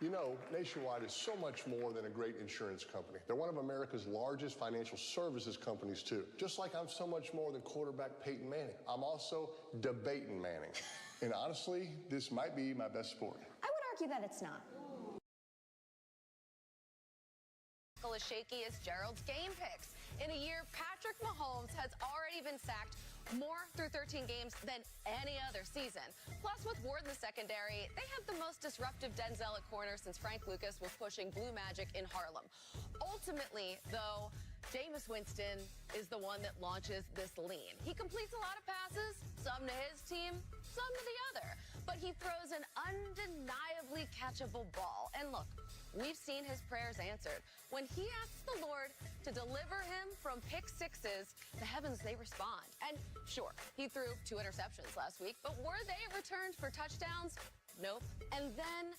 You know, Nationwide is so much more than a great insurance company. They're one of America's largest financial services companies, too. Just like I'm so much more than quarterback Peyton Manning. I'm also debating Manning. And honestly, this might be my best sport. I would argue that it's not. As shaky as Gerald's game picks. In a year, Patrick Mahomes has already been sacked more through 13 games than any other season. Plus, with Ward in the secondary, they have the most disruptive Denzel at corner since Frank Lucas was pushing Blue Magic in Harlem. Ultimately, though, Jameis Winston is the one that launches this lean. He completes a lot of passes, some to his team, some to the other. But he throws an undeniably catchable ball. And look, we've seen his prayers answered. When he asks the Lord to deliver him from pick sixes, the heavens, they respond. And sure, he threw 2 interceptions last week, but were they returned for touchdowns? Nope. And then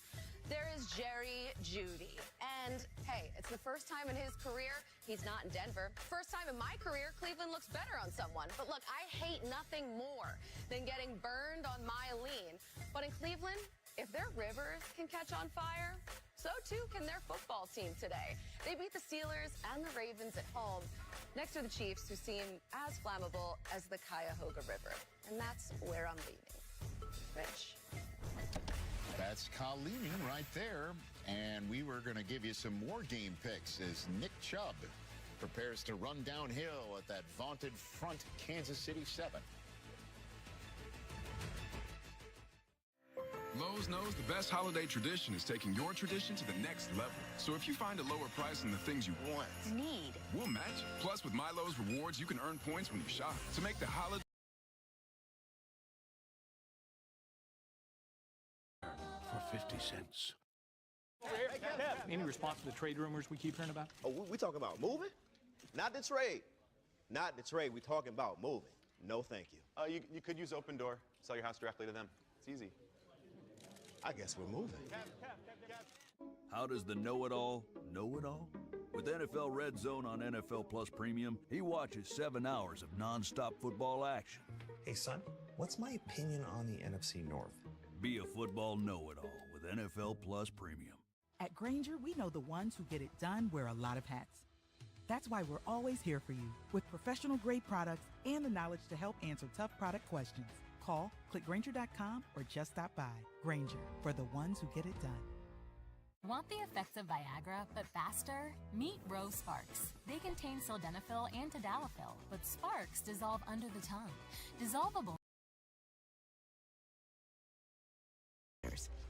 there is Jerry Jeudy. And hey, it's the first time in his career he's not in Denver. First time in my career, Cleveland looks better on someone. But look, I hate nothing more than getting burned on my lean. But in Cleveland, if their Rivers can catch on fire, so too can their football team today. They beat the Steelers and the Ravens at home, next to the Chiefs, who seem as flammable as the Cuyahoga River. And that's where I'm leaving. Rich. That's Colleen right there. And we were going to give you some more game picks as Nick Chubb prepares to run downhill at that vaunted front Kansas City 7. Lowe's knows the best holiday tradition is taking your tradition to the next level. So if you find a lower price on the things you want, need, we'll match it. Plus, with MyLowe's Rewards, you can earn points when you shop to make the holiday for 50 cents. Any response to the trade rumors we keep hearing about? Oh, we talking about moving? Not the trade. Not the trade. We talking about moving. No, thank you. You could use Open Door. Sell your house directly to them. It's easy. I guess we're moving. How does the know-it-all know it all? With NFL Red Zone on NFL Plus Premium, he watches 7 hours of nonstop football action. Hey, son, what's my opinion on the NFC North? Be a football know-it-all with NFL Plus Premium. At Grainger, we know the ones who get it done wear a lot of hats. That's why we're always here for you with professional-grade products and the knowledge to help answer tough product questions. Call, click Grainger.com, or just stop by. Grainger, for the ones who get it done. Want the effects of Viagra, but faster? Meet Rose Sparks. They contain sildenafil and tadalafil, but Sparks dissolve under the tongue. Dissolvable.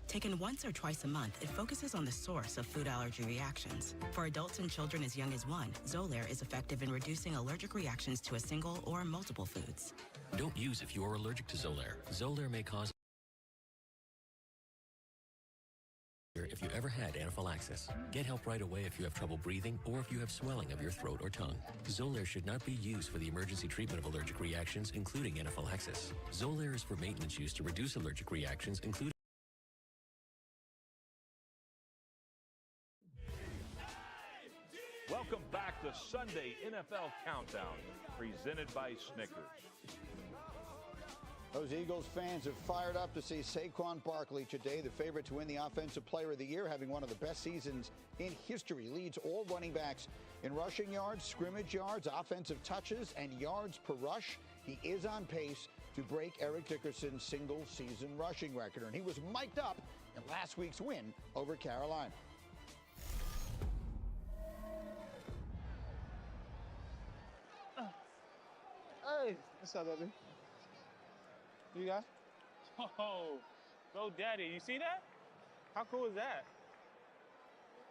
Taken once or twice a month, it focuses on the source of food allergy reactions. For adults and children as young as 1, Xolair is effective in reducing allergic reactions to a single or multiple foods. Don't use if you are allergic to Xolair. Xolair may cause if you ever had anaphylaxis. Get help right away if you have trouble breathing or if you have swelling of your throat or tongue. Xolair should not be used for the emergency treatment of allergic reactions, including anaphylaxis. Xolair is for maintenance use to reduce allergic reactions, including Welcome back to Sunday NFL Countdown, presented by Snickers. Those Eagles fans are fired up to see Saquon Barkley today, the favorite to win the Offensive Player of the Year, having one of the best seasons in history. Leads all running backs in rushing yards, scrimmage yards, offensive touches, and yards per rush. He is on pace to break Eric Dickerson's single-season rushing record, and he was mic'd up in last week's win over Carolina. Hey, what's up, baby? You guys? Oh, go daddy. You see that? How cool is that?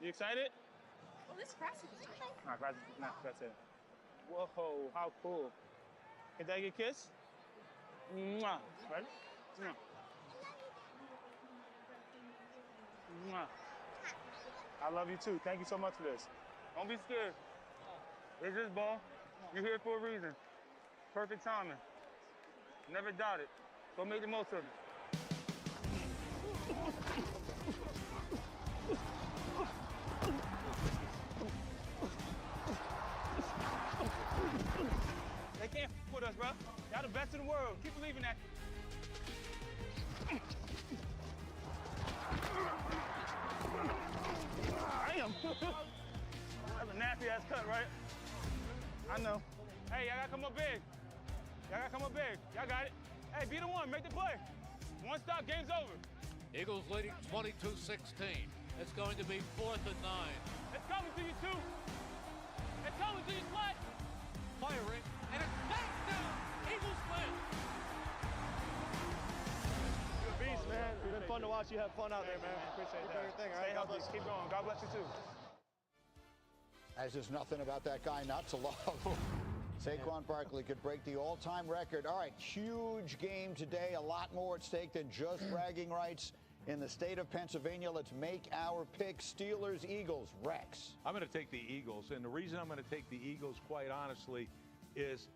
You excited? Well, this grass is nice. Nah, grass is not. That's it. Whoa, how cool. Can I get a kiss? Mwah. Ready? Mwah. Mwah. I love you too. Thank you so much for this. Don't be scared. It's this ball. You're here for a reason. Perfect timing. Never doubt it. Go make the most of it. They can't with us, bro. Y'all the best in the world. Keep believing that. Damn. That's a nasty ass cut, right? I know. Hey, y'all gotta come up big. Y'all gotta come up big. Y'all got it. Hey, be the one, make the play. One stop, game's over. Eagles leading 22-16. It's going to be 4th and 9. It's coming to you, too. It's coming to you, Slut. Firing, and it's touchdown. Eagles win. You're a beast, man. It's been fun to watch you have fun out there, man. Appreciate that. Stay healthy. Keep going. God bless you, too. As there's nothing about that guy not to love. Saquon Barkley could break the all-time record. All right, huge game today. A lot more at stake than just bragging rights in the state of Pennsylvania. Let's make our pick. Steelers, Eagles. Rex. I'm going to take the Eagles, and the reason I'm going to take the Eagles, quite honestly, is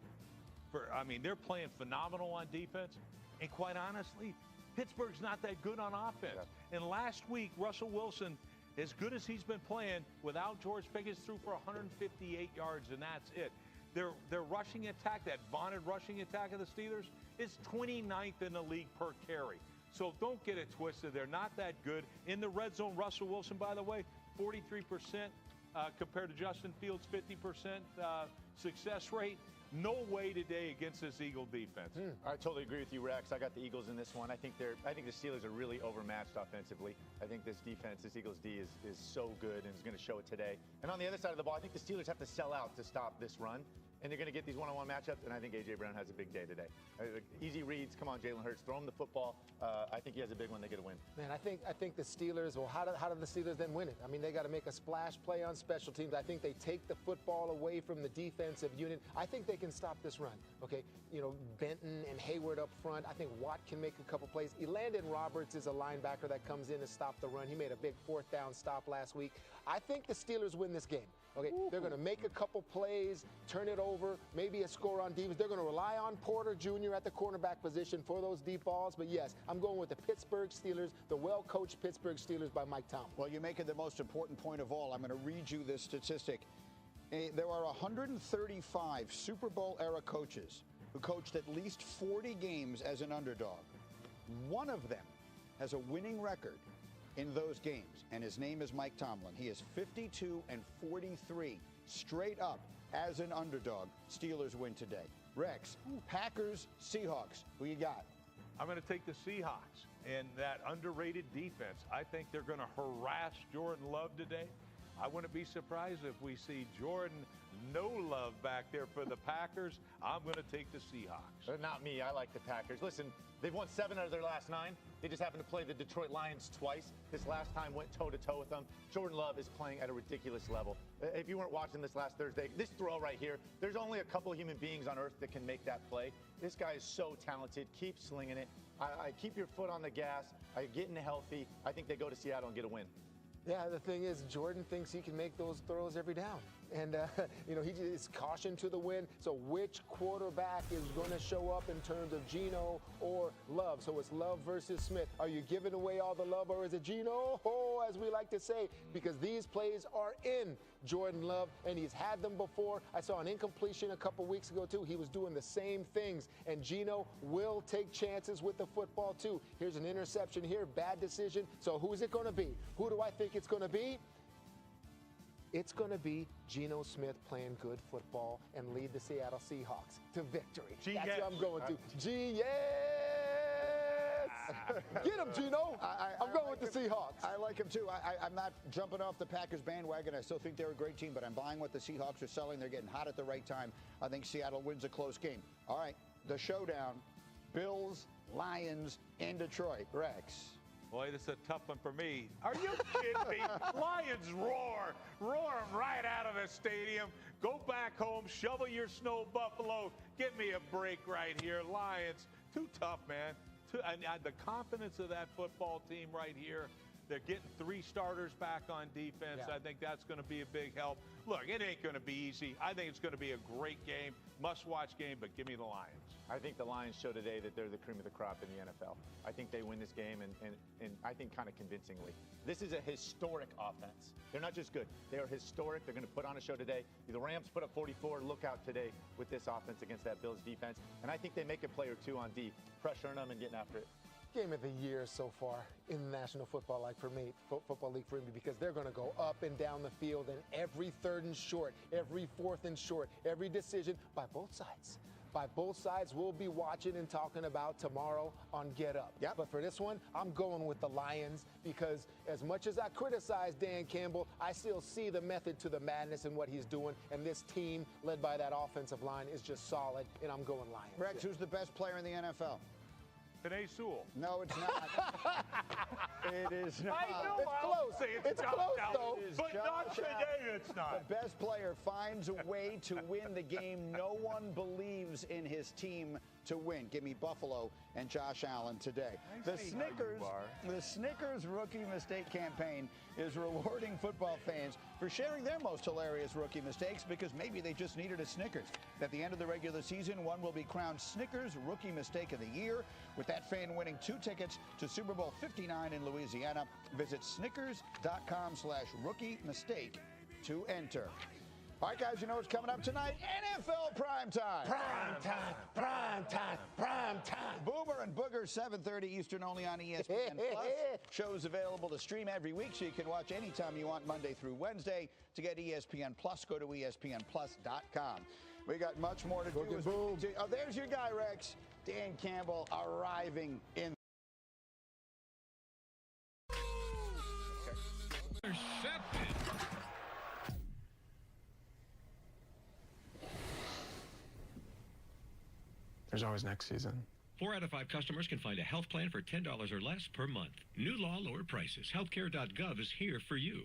they're playing phenomenal on defense, and quite honestly, Pittsburgh's not that good on offense. Yeah. And last week, Russell Wilson, as good as he's been playing, without George Pickens, threw for 158 yards, and that's it. Their rushing attack, that vaunted rushing attack of the Steelers, is 29th in the league per carry. So don't get it twisted. They're not that good. In the red zone, Russell Wilson, by the way, 43% compared to Justin Fields' 50% success rate. No way today against this Eagle defense. I totally agree with you, Rex. I got the Eagles in this one. I think the Steelers are really overmatched offensively. I think this defense, this Eagles D, is so good and is going to show it today. And on the other side of the ball, I think the Steelers have to sell out to stop this run. And they're going to get these one-on-one matchups, and I think A.J. Brown has a big day today. Easy reads. Come on, Jalen Hurts. Throw him the football. I think he has a big one. They get a win. Man, I think the Steelers, well, how do the Steelers then win it? I mean, they got to make a splash play on special teams. I think they take the football away from the defensive unit. I think they can stop this run, okay? You know, Benton and Hayward up front. I think Watt can make a couple plays. Elandon Roberts is a linebacker that comes in to stop the run. He made a big 4th down stop last week. I think the Steelers win this game. Okay, they're going to make a couple plays, turn it over, maybe a score on defense. They're going to rely on Porter Jr. at the cornerback position for those deep balls. But yes, I'm going with the Pittsburgh Steelers, the well-coached Pittsburgh Steelers by Mike Tomlin. Well, you're making the most important point of all. I'm going to read you this statistic. There are 135 Super Bowl-era coaches who coached at least 40 games as an underdog. One of them has a winning record in those games, and his name is Mike Tomlin. He is 52-43 straight up as an underdog. Steelers win today. Rex, Packers, Seahawks. Who you got? I'm going to take the Seahawks and that underrated defense. I think they're going to harass Jordan Love today. I wouldn't be surprised if we see Jordan no love back there for the Packers. I'm going to take the Seahawks. Not me. I like the Packers. Listen, they've won 7 out of their last 9. They just happened to play the Detroit Lions twice. This last time went toe-to-toe with them. Jordan Love is playing at a ridiculous level. If you weren't watching this last Thursday, this throw right here, there's only a couple of human beings on earth that can make that play. This guy is so talented. Keep slinging it. I keep your foot on the gas. I getting healthy. I think they go to Seattle and get a win. Yeah, the thing is, Jordan thinks he can make those throws every down. And, he is caution to the wind. So which quarterback is going to show up in terms of Geno or Love? So it's Love versus Smith. Are you giving away all the love, or is it Geno? Oh, as we like to say, because these plays are in Jordan Love, and he's had them before. I saw an incompletion a couple weeks ago, too. He was doing the same things. And Geno will take chances with the football, too. Here's an interception here, bad decision. So who's it going to be? Who do I think it's going to be? It's going to be Geno Smith playing good football and lead the Seattle Seahawks to victory. That's what I'm going to. Yes! Get him, Geno! I'm going with the Seahawks. I like him, too. I'm not jumping off the Packers bandwagon. I still think they're a great team, but I'm buying what the Seahawks are selling. They're getting hot at the right time. I think Seattle wins a close game. All right, the showdown, Bills, Lions, in Detroit. Rex. Boy, this is a tough one for me. Are you kidding me? Lions roar. Roar them right out of the stadium. Go back home, shovel your snow, Buffalo. Give me a break right here. Lions, too tough, man. The confidence of that football team right here. They're getting 3 starters back on defense. Yeah. I think that's going to be a big help. Look, it ain't going to be easy. I think it's going to be a great game, must-watch game, but give me the Lions. I think the Lions show today that they're the cream of the crop in the NFL. I think they win this game, and I think kind of convincingly. This is a historic offense. They're not just good. They are historic. They're going to put on a show today. The Rams put up 44. Look out today with this offense against that Bills defense. And I think they make a play or two on D, pressuring them and getting after it. Game of the year so far in the National Football League for me, because they're going to go up and down the field, and every 3rd and short, every 4th and short, every decision by both sides. By both sides, we'll be watching and talking about tomorrow on Get Up. Yep. But for this one, I'm going with the Lions, because as much as I criticize Dan Campbell, I still see the method to the madness in what he's doing, and this team led by that offensive line is just solid, and I'm going Lions. Rex, who's the best player in the NFL? Today, Sewell. No, it's not. It is not. I know. It's close. It's close, though. But not today, it's not. The best player finds a way to win the game. No one believes in his team to win. Give me Buffalo and Josh Allen today. The Snickers Rookie Mistake Campaign is rewarding football fans for sharing their most hilarious rookie mistakes, because maybe they just needed a Snickers. At the end of the regular season, one will be crowned Snickers Rookie Mistake of the Year, with that fan winning 2 tickets to Super Bowl 59 in Louisiana. Visit snickers.com/rookie mistake to enter. All right, guys, you know what's coming up tonight? NFL Primetime. Primetime. Boomer and Booger, 7:30 Eastern, only on ESPN+. Shows available to stream every week, so you can watch anytime you want, Monday through Wednesday. To get ESPN+, go to ESPNplus.com. We got much more to do. Oh, there's your guy, Rex. Dan Campbell arriving in. There's always next season. 4 out of 5 customers can find a health plan for $10 or less per month. New law, lower prices. Healthcare.gov is here for you.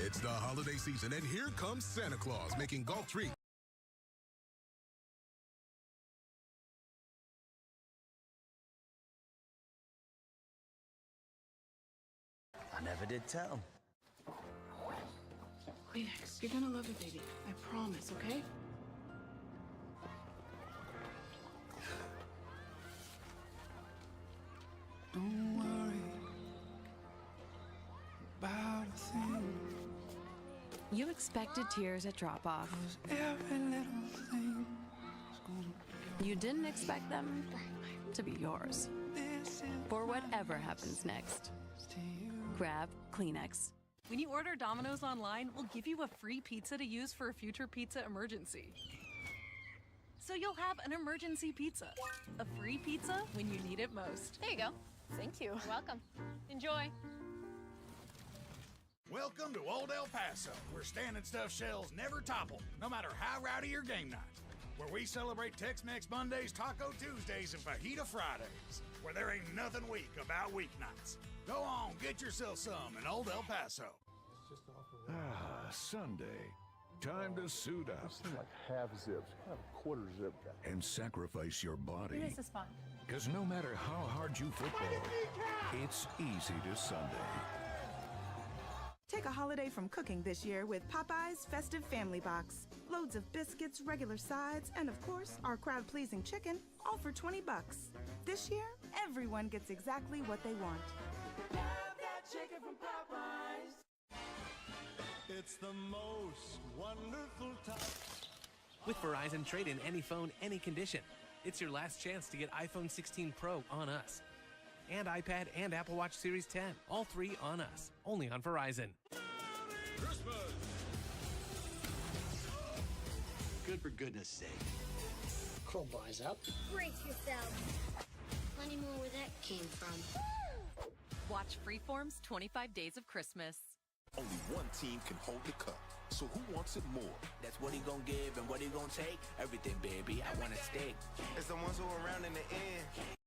It's the holiday season, and here comes Santa Claus making golf treats. I never did tell. Relax, you're gonna love it, baby. I promise, okay? Don't worry about a thing. You expected tears at drop-off. Every little thing. You didn't expect them to be yours. For whatever happens next. Grab Kleenex. When you order Domino's online, we'll give you a free pizza to use for a future pizza emergency. so you'll have an emergency pizza. A free pizza when you need it most. There you go. Thank you. You're welcome. Enjoy. Welcome to Old El Paso, where stand and stuff shells never topple, no matter how rowdy your game night. Where we celebrate Tex-Mex Mondays, Taco Tuesdays, and Fajita Fridays. Where there ain't nothing weak about weeknights. Go on, get yourself some in Old El Paso. Ah, Sunday. Time to suit up. Like half zipped, kind of quarter zipped. And sacrifice your body. This is fun. Because no matter how hard you football, it's easy to Sunday. Take a holiday from cooking this year with Popeye's Festive Family Box. Loads of biscuits, regular sides, and of course, our crowd-pleasing chicken, all for $20. This year, everyone gets exactly what they want. Have that chicken from Popeyes. It's the most wonderful time. With Verizon, trade in any phone, any condition. It's your last chance to get iPhone 16 Pro on us. And iPad and Apple Watch Series 10. All three on us. Only on Verizon. Christmas. Good for goodness sake. Crowbars up. Brace yourself. Plenty more where that came from. Watch Freeform's 25 Days of Christmas. Only one team can hold the cup. So who wants it more? That's what he gonna give and what he gonna take. Everything, baby. I want a steak. It's the ones who are around in the end.